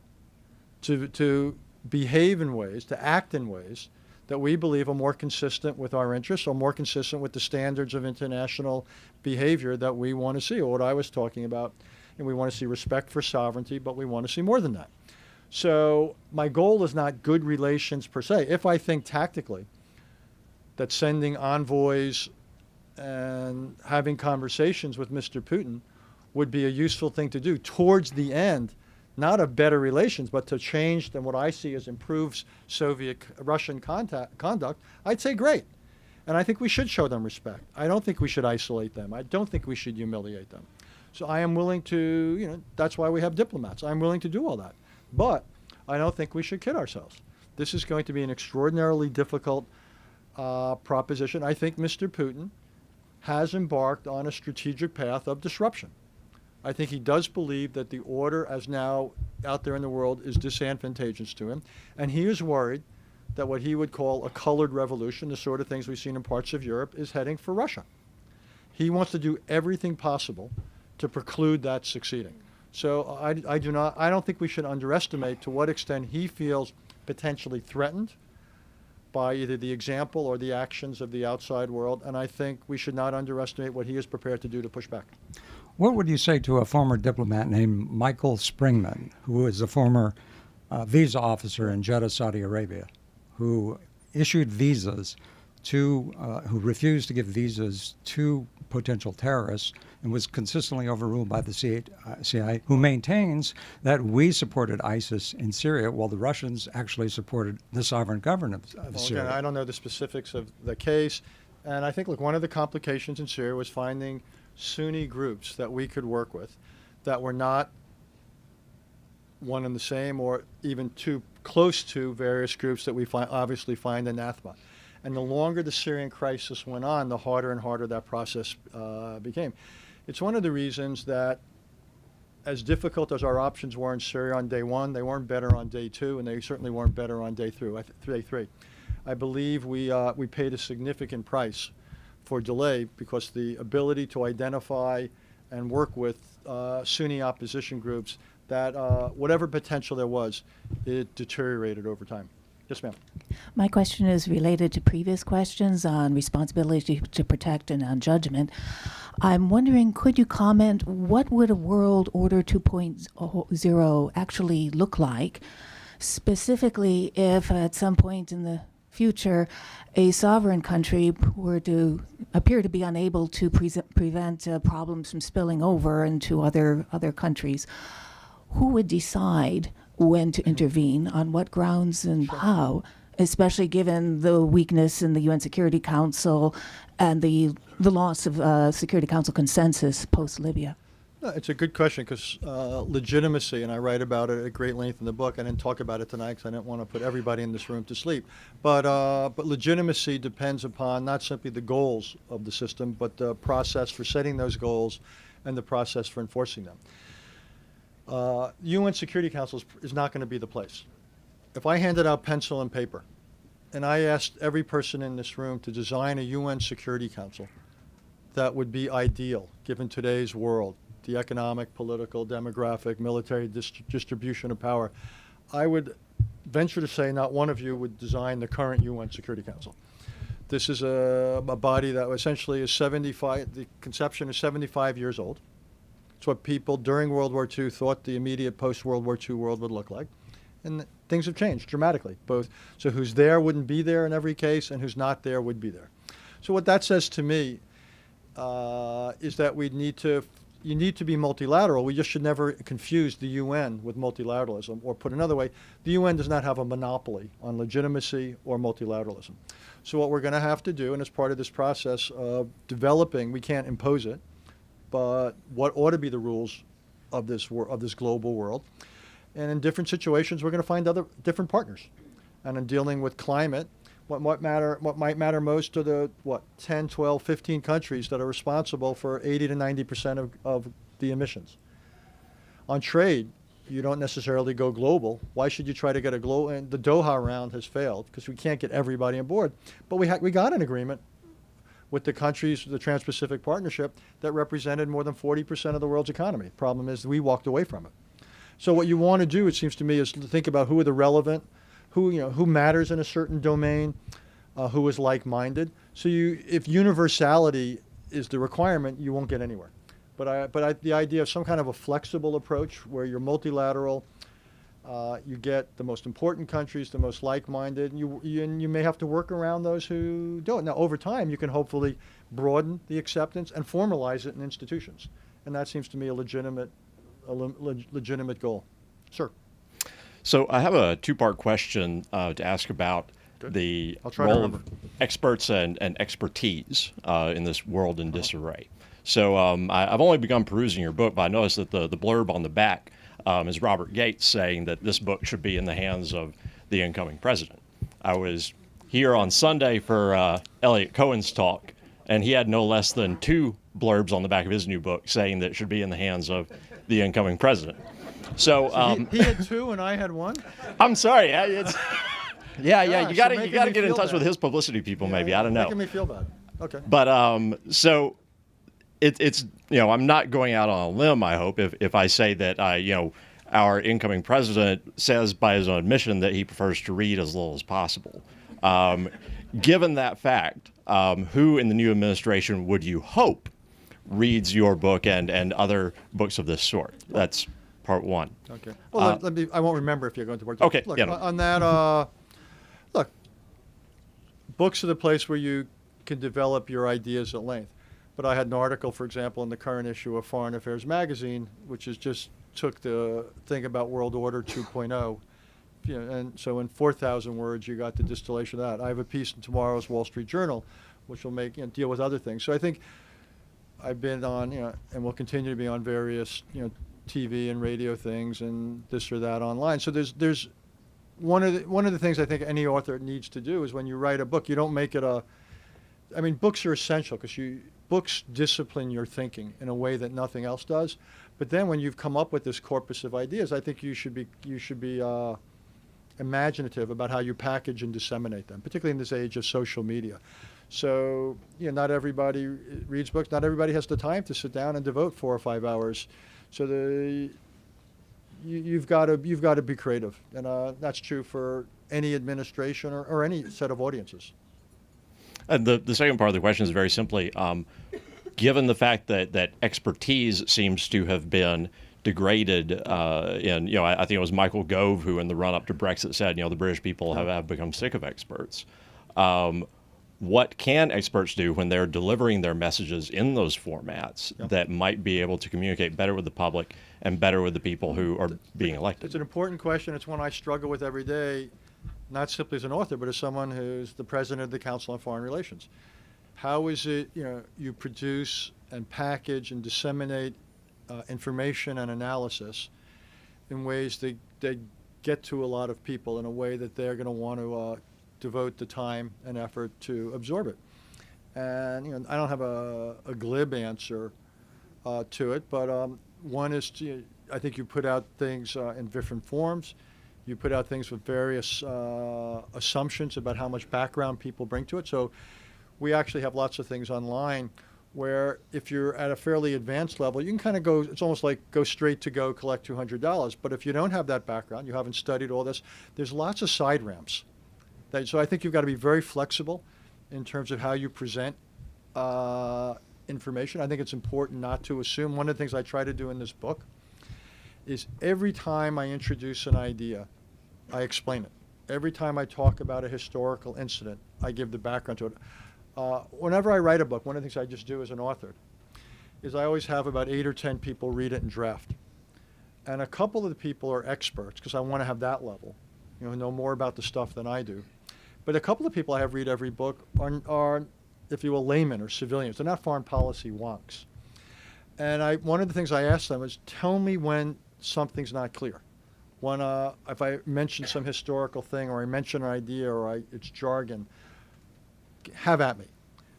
to behave in ways, to act in ways that we believe are more consistent with our interests or more consistent with the standards of international behavior that we want to see, or what I was talking about. And we want to see respect for sovereignty, but we want to see more than that. So my goal is not good relations per se. If I think tactically that sending envoys and having conversations with Mr. Putin would be a useful thing to do towards the end, not of better relations, but to change than what I see as improved Soviet-Russian conduct, I'd say great. And I think we should show them respect. I don't think we should isolate them. I don't think we should humiliate them. So I am willing to, that's why we have diplomats. I'm willing to do all that. But I don't think we should kid ourselves. This is going to be an extraordinarily difficult proposition. I think Mr. Putin has embarked on a strategic path of disruption. I think he does believe that the order as now out there in the world is disadvantageous to him. And he is worried that what he would call a colored revolution, the sort of things we've seen in parts of Europe, is heading for Russia. He wants to do everything possible to preclude that succeeding. So I don't think we should underestimate to what extent he feels potentially threatened by either the example or the actions of the outside world. And I think we should not underestimate what he is prepared to do to push back. What would you say to a former diplomat named Michael Springman, who is a former visa officer in Jeddah, Saudi Arabia, who issued visas to, who refused to give visas to potential terrorists and was consistently overruled by the CIA, who maintains that we supported ISIS in Syria while the Russians actually supported the sovereign government of Syria? Again, I don't know the specifics of the case. And I think, look, one of the complications in Syria was finding Sunni groups that we could work with that were not one and the same or even too close to various groups that we obviously find anathema. And the longer the Syrian crisis went on, the harder and harder that process became. It's one of the reasons that as difficult as our options were in Syria on day one, they weren't better on day two, and they certainly weren't better on day three. I believe we paid a significant price for delay because the ability to identify and work with Sunni opposition groups, that whatever potential there was, it deteriorated over time. Yes, ma'am. My question is related to previous questions on responsibility to protect and on judgment. I'm wondering, could you comment, what would a world order 2.0 actually look like, specifically if at some point in the future a sovereign country were to appear to be unable to prevent problems from spilling over into other countries? Who would decide when to intervene, on what grounds and how, especially given the weakness in the UN Security Council and the loss of Security Council consensus post-Libya? No, it's a good question because legitimacy, and I write about it at great length in the book. I didn't talk about it tonight because I didn't want to put everybody in this room to sleep. But legitimacy depends upon not simply the goals of the system, but the process for setting those goals and the process for enforcing them. UN Security Council is not going to be the place. If I handed out pencil and paper and I asked every person in this room to design a UN Security Council that would be ideal given today's world, the economic, political, demographic, military distribution of power, I would venture to say not one of you would design the current UN Security Council. This is a body that essentially is 75, the conception is 75 years old. It's what people during World War II thought the immediate post-World War II world would look like. And things have changed dramatically. So who's there wouldn't be there in every case, and who's not there would be there. So what that says to me is that you need to be multilateral. We just should never confuse the UN with multilateralism. Or put another way, the UN does not have a monopoly on legitimacy or multilateralism. So what we're going to have to do, and as part of this process of developing, we can't impose it, but what ought to be the rules of this global world. And in different situations, we're going to find different partners. And in dealing with climate, what might matter most to the 10, 12, 15 countries that are responsible for 80 to 90% of the emissions. On trade, you don't necessarily go global. Why should you try to get a global? And the Doha round has failed because we can't get everybody on board. But we got an agreement with the countries, the Trans-Pacific Partnership, that represented more than 40% of the world's economy. Problem is we walked away from it. So what you want to do, it seems to me, is to think about who are the relevant, who matters in a certain domain, who is like-minded. So if universality is the requirement, you won't get anywhere. But the idea of some kind of a flexible approach where you're multilateral, you get the most important countries, the most like-minded, and you may have to work around those who don't. Now, over time, you can hopefully broaden the acceptance and formalize it in institutions, and that seems to me a legitimate goal. Sir. So I have a two-part question to ask about Good. the I'll try to role of remember. experts and expertise in this world in disarray. So I've only begun perusing your book, but I noticed that the blurb on the back is Robert Gates saying that this book should be in the hands of the incoming president. I was here on Sunday for Elliot Cohen's talk, and he had no less than 2 blurbs on the back of his new book saying that it should be in the hands of the incoming president. So He had 2 and I had 1? I'm sorry. It's yeah. Gosh, You got you're to making get me in feel touch bad. with his publicity people. Maybe I don't know. Making me feel bad. Okay. But so it's I'm not going out on a limb. I hope if I say that our incoming president says by his own admission that he prefers to read as little as possible. Given that fact, who in the new administration would you hope reads your book and other books of this sort? That's part one. Okay. Well, let me. I won't remember if you're going to work. Okay, Look, yeah, no. on that. Look, books are the place where you can develop your ideas at length. But I had an article, for example, in the current issue of Foreign Affairs magazine, which is just took the thing about World Order 2.0. And so in 4,000 words, you got the distillation of that. I have a piece in tomorrow's Wall Street Journal, which will deal with other things. So I think I've been on, and will continue to be on various, TV and radio things and this or that online. So there's one of the things I think any author needs to do is when you write a book, you don't make it books are essential because books discipline your thinking in a way that nothing else does. But then when you've come up with this corpus of ideas, I think you should be imaginative about how you package and disseminate them, particularly in this age of social media. So, not everybody reads books. Not everybody has the time to sit down and devote 4 or 5 hours. So you've got to be creative, and that's true for any administration or any set of audiences. And the second part of the question is very simply, given the fact that expertise seems to have been degraded, I think it was Michael Gove who in the run-up to Brexit said, the British people have become sick of experts. What can experts do when they're delivering their messages in those formats that might be able to communicate better with the public and better with the people who are being elected? It's an important question. It's one I struggle with every day, not simply as an author, but as someone who's the president of the Council on Foreign Relations. How is it you produce and package and disseminate information and analysis in ways that get to a lot of people in a way that they're going to want to devote the time and effort to absorb it? And I don't have a glib answer to it, but one is I think you put out things in different forms. You put out things with various assumptions about how much background people bring to it. So we actually have lots of things online where if you're at a fairly advanced level, you can kind of go, it's almost like go straight to go collect $200. But if you don't have that background, you haven't studied all this, there's lots of side ramps. So I think you've got to be very flexible in terms of how you present information. I think it's important not to assume. One of the things I try to do in this book is every time I introduce an idea, I explain it. Every time I talk about a historical incident, I give the background to it. Whenever I write a book, one of the things I just do as an author is I always have about 8 or 10 people read it and draft. And a couple of the people are experts because I want to have that level, who know more about the stuff than I do. But a couple of people I have read every book are, if you will, laymen or civilians. They're not foreign policy wonks. And one of the things I ask them is, tell me when something's not clear. When if I mention some historical thing or I mention an idea or it's jargon, have at me.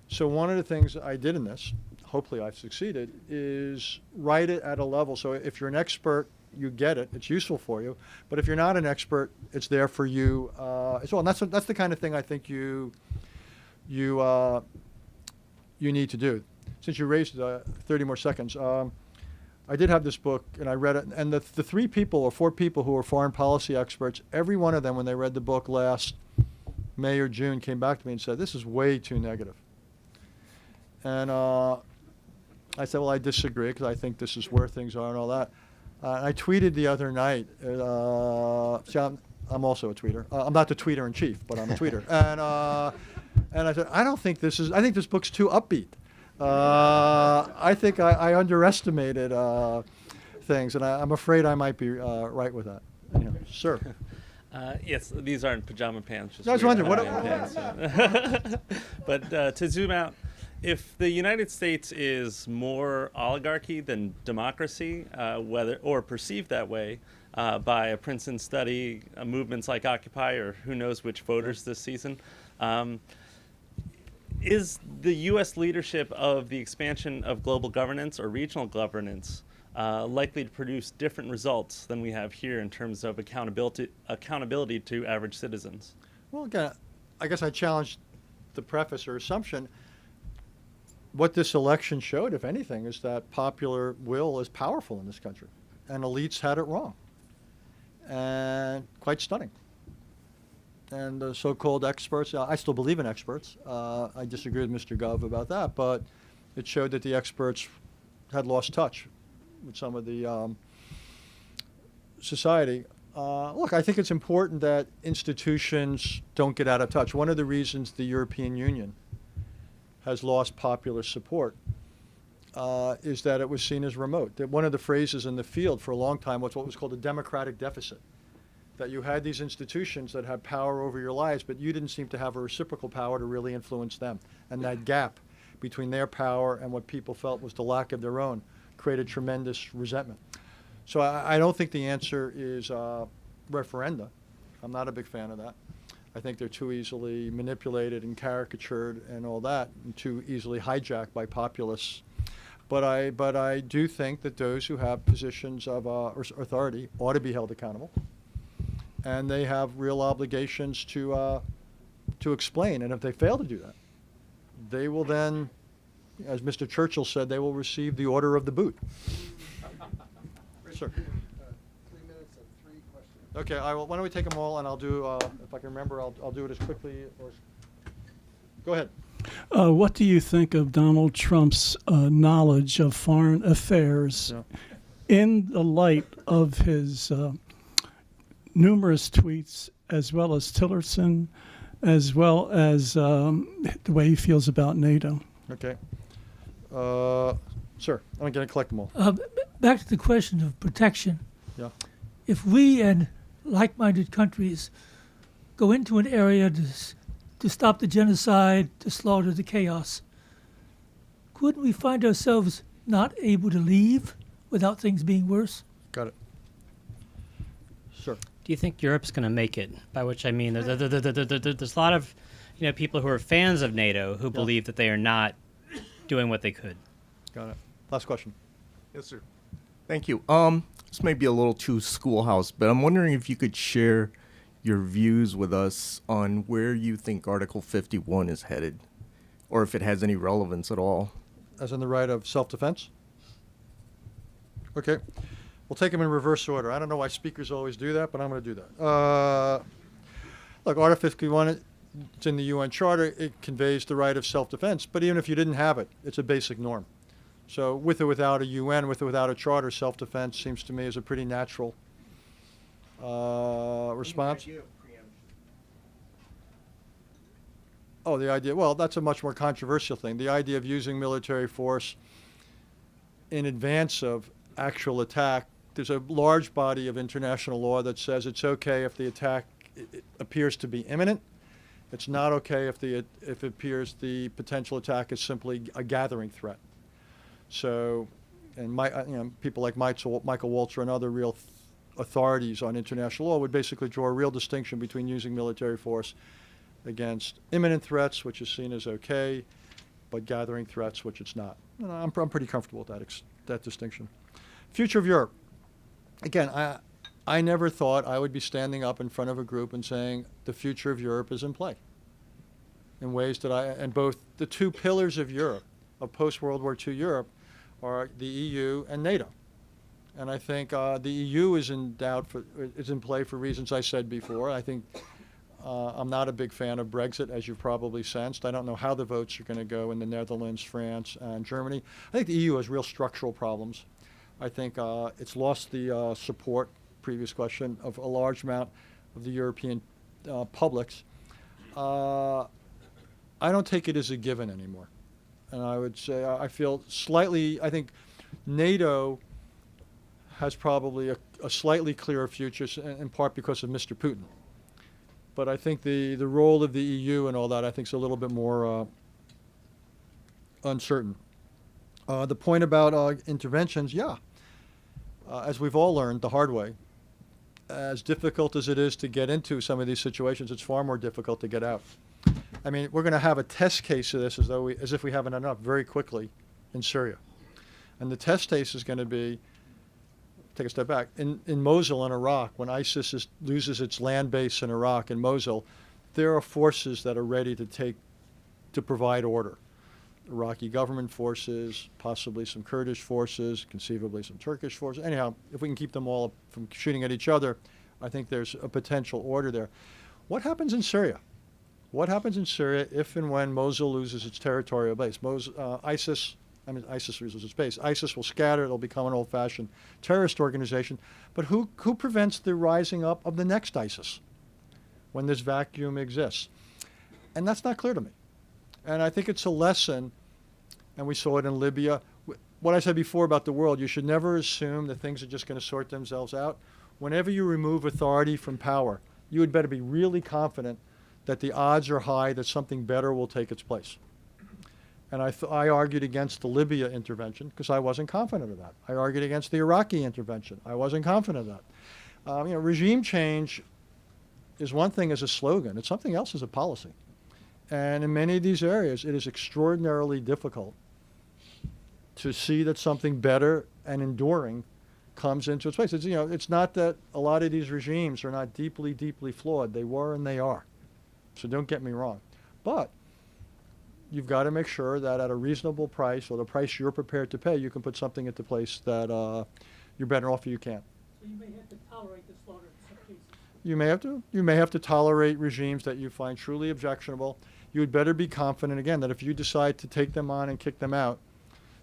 So one of the things I did in this, hopefully I've succeeded, is write it at a level. So if you're an expert, you get it. It's useful for you. But if you're not an expert, it's there for you as well. And that's the kind of thing I think you need to do. Since you raised 30 more seconds, I did have this book, and I read it. And the 3 people or 4 people who are foreign policy experts, every one of them, when they read the book last May or June, came back to me and said, this is way too negative. And I said, well, I disagree because I think this is where things are and all that. I tweeted the other night. See, I'm also a tweeter. I'm not the tweeter in chief, but I'm a tweeter. And I said, I don't think this is. I think this book's too upbeat. I think I underestimated things, and I'm afraid I might be right with that. Anyhow, sir. Yes, these aren't pajama pants. Just I was weird wondering, Hawaiian pants. But to zoom out, if the United States is more oligarchy than democracy, whether or perceived that way by a Princeton study, movements like Occupy, or who knows which voters this season, is the U.S. leadership of the expansion of global governance or regional governance likely to produce different results than we have here in terms of accountability to average citizens? Well, again, I guess I challenged the preface or assumption. What this election showed, if anything, is that popular will is powerful in this country, and elites had it wrong, and quite stunning. And the so-called experts, I still believe in experts. I disagree with Mr. Gov about that, but it showed that the experts had lost touch with some of the society. Look, I think it's important that institutions don't get out of touch. One of the reasons the European Union has lost popular support is that it was seen as remote. That one of the phrases in the field for a long time was what was called a democratic deficit. That you had these institutions that had power over your lives, but you didn't seem to have a reciprocal power to really influence them. And that gap between their power and what people felt was the lack of their own created tremendous resentment. So I don't think the answer is referenda. I'm not a big fan of that. I think they're too easily manipulated and caricatured and all that, and too easily hijacked by populists. But I do think that those who have positions of authority ought to be held accountable, and they have real obligations to explain. And if they fail to do that, they will then, as Mr. Churchill said, they will receive the order of the boot. Sir. 3 minutes and 3 questions. Okay, why don't we take them all, and I'll do, if I can remember, I'll do it as quickly or. Go ahead. What do you think of Donald Trump's knowledge of foreign affairs in the light of his numerous tweets, as well as Tillerson, as well as the way he feels about NATO? Okay. Sir, I'm going to collect them all. Back to the question of protection. Yeah. If we and like-minded countries go into an area to stop the genocide, to slaughter the chaos, couldn't we find ourselves not able to leave without things being worse? Got it. Sure. Do you think Europe's going to make it? By which I mean, there's a lot of people who are fans of NATO who believe that they are not doing what they could. Got it. Last question. Yes, sir. Thank you. This may be a little too schoolhouse, but I'm wondering if you could share your views with us on where you think Article 51 is headed, or if it has any relevance at all. As in the right of self-defense? Okay. We'll take them in reverse order. I don't know why speakers always do that, but I'm going to do that. Look, Article 51, it's in the UN Charter. It conveys the right of self-defense, but even if you didn't have it, it's a basic norm. So with or without a UN, with or without a charter, self-defense seems to me is a pretty natural response. Oh, the idea, well, that's a much more controversial thing. The idea of using military force in advance of actual attack, there's a large body of international law that says it's okay if the attack appears to be imminent. It's not okay if it appears the potential attack is simply a gathering threat. So, and people like Michael Walzer and other real authorities on international law would basically draw a real distinction between using military force against imminent threats, which is seen as okay, but gathering threats, which it's not. And I'm pretty comfortable with that distinction. Future of Europe. Again, I never thought I would be standing up in front of a group and saying the future of Europe is in play. In ways that and both the two pillars of Europe, of post-World War II Europe, are the EU and NATO. And I think the EU is in play for reasons I said before. I think I'm not a big fan of Brexit, as you've probably sensed. I don't know how the votes are going to go in the Netherlands, France, and Germany. I think the EU has real structural problems. I think it's lost the support, previous question, of a large amount of the European publics. I don't take it as a given anymore. And I would say I feel slightly, I think NATO has probably a slightly clearer future, in part because of Mr. Putin. But I think the role of the EU and all that, I think, is a little bit more uncertain. The point about interventions, yeah. As we've all learned the hard way, as difficult as it is to get into some of these situations, it's far more difficult to get out. I mean, we're going to have a test case of this as if we haven't enough very quickly in Syria. And the test case is going to be, take a step back, in Mosul in Iraq, when ISIS loses its land base in Iraq and Mosul, there are forces that are ready to provide order. Iraqi government forces, possibly some Kurdish forces, conceivably some Turkish forces. Anyhow, if we can keep them all from shooting at each other, I think there's a potential order there. What happens in Syria? What happens in Syria if and when Mosul loses its territorial base? ISIS loses its base. ISIS will scatter. It'll become an old-fashioned terrorist organization. But who prevents the rising up of the next ISIS when this vacuum exists? And that's not clear to me. And I think it's a lesson, and we saw it in Libya. What I said before about the world, you should never assume that things are just going to sort themselves out. Whenever you remove authority from power, you had better be really confident that the odds are high that something better will take its place. And I argued against the Libya intervention because I wasn't confident of that. I argued against the Iraqi intervention. I wasn't confident of that. Regime change is one thing as a slogan. It's something else as a policy. And in many of these areas, it is extraordinarily difficult to see that something better and enduring comes into its place. It's not that a lot of these regimes are not deeply, deeply flawed. They were and they are. So don't get me wrong. But you've got to make sure that at a reasonable price, or the price you're prepared to pay, you can put something into place that you're better off or you can't. So you may have to tolerate the slaughter in some cases. You may have to tolerate regimes that you find truly objectionable. You would better be confident, again, that if you decide to take them on and kick them out,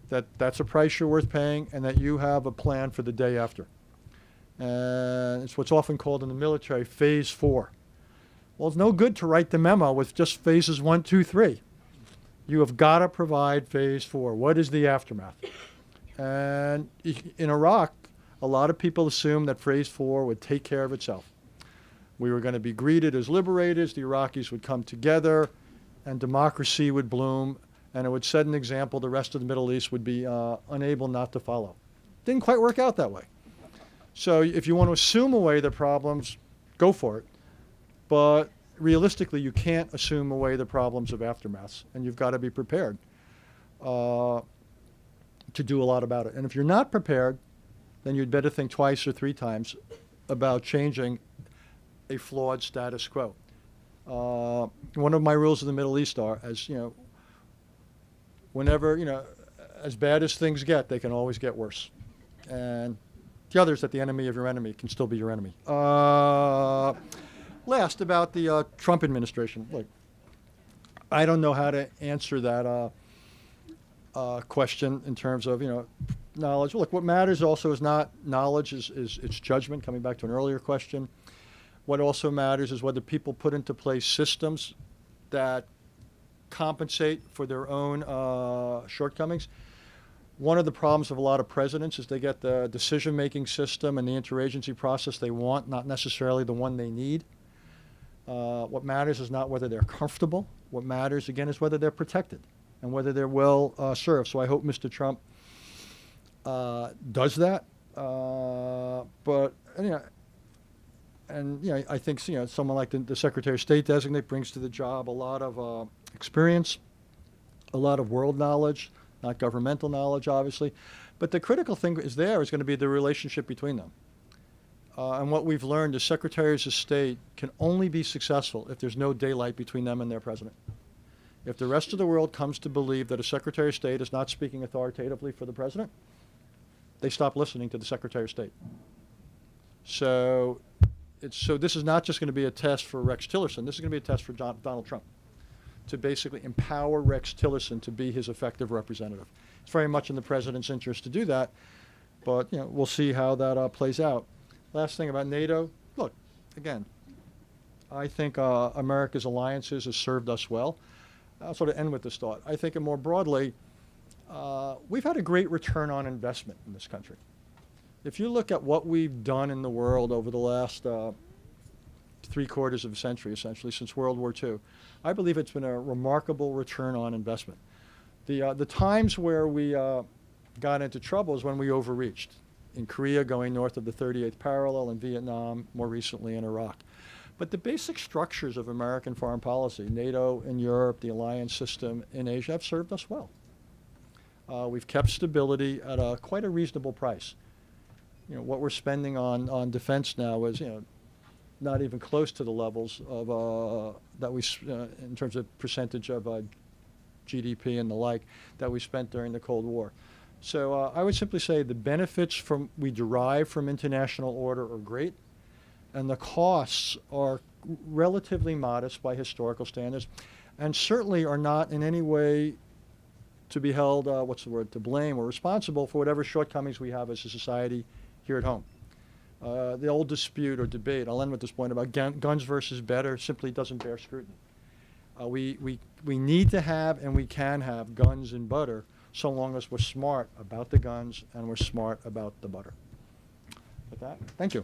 that's a price you're worth paying, and that you have a plan for the day after. And it's what's often called in the military phase 4. Well, it's no good to write the memo with just phases 1, 2, 3. You have got to provide phase 4. What is the aftermath? And in Iraq, a lot of people assumed that phase 4 would take care of itself. We were going to be greeted as liberators, the Iraqis would come together, and democracy would bloom, and it would set an example the rest of the Middle East would be unable not to follow. Didn't quite work out that way. So if you want to assume away the problems, go for it. But realistically, you can't assume away the problems of aftermaths, and you've got to be prepared to do a lot about it. And if you're not prepared, then you'd better think twice or 3 times about changing a flawed status quo. One of my rules in the Middle East are, whenever, as bad as things get, they can always get worse. And the other is that the enemy of your enemy can still be your enemy. Last, about the Trump administration. Look, I don't know how to answer that question in terms of, knowledge. Look, what matters also is not knowledge, is it's judgment, coming back to an earlier question. What also matters is whether people put into place systems that compensate for their own shortcomings. One of the problems of a lot of presidents is they get the decision-making system and the interagency process they want, not necessarily the one they need. What matters is not whether they're comfortable. What matters, again, is whether they're protected and whether they're well served. So I hope Mr. Trump does that. But I think someone like the Secretary of State designate brings to the job a lot of experience, a lot of world knowledge, not governmental knowledge, obviously. But the critical thing is going to be the relationship between them. And what we've learned is secretaries of state can only be successful if there's no daylight between them and their president. If the rest of the world comes to believe that a secretary of state is not speaking authoritatively for the president, they stop listening to the secretary of state. So so this is not just going to be a test for Rex Tillerson. This is going to be a test for Donald Trump to basically empower Rex Tillerson to be his effective representative. It's very much in the president's interest to do that, but we'll see how that plays out. Last thing about NATO. Look, again, I think America's alliances has served us well. I'll sort of end with this thought. I think, and more broadly, we've had a great return on investment in this country. If you look at what we've done in the world over the last 3/4 of a century, essentially, since World War II, I believe it's been a remarkable return on investment. The times where we got into trouble is when we overreached. In Korea, going north of the 38th parallel, in Vietnam, more recently in Iraq. But the basic structures of American foreign policy, NATO in Europe, the alliance system in Asia, have served us well. We've kept stability at quite a reasonable price. What we're spending on defense now is, not even close to the levels of that we, in terms of percentage of GDP and the like, that we spent during the Cold War. So I would simply say the benefits we derive from international order are great, and the costs are relatively modest by historical standards, and certainly are not in any way to be held, to blame or responsible for whatever shortcomings we have as a society here at home. The old dispute or debate, I'll end with this point about guns versus better, simply doesn't bear scrutiny. We need to have and we can have guns and butter so long as we're smart about the guns and we're smart about the butter. With that, thank you.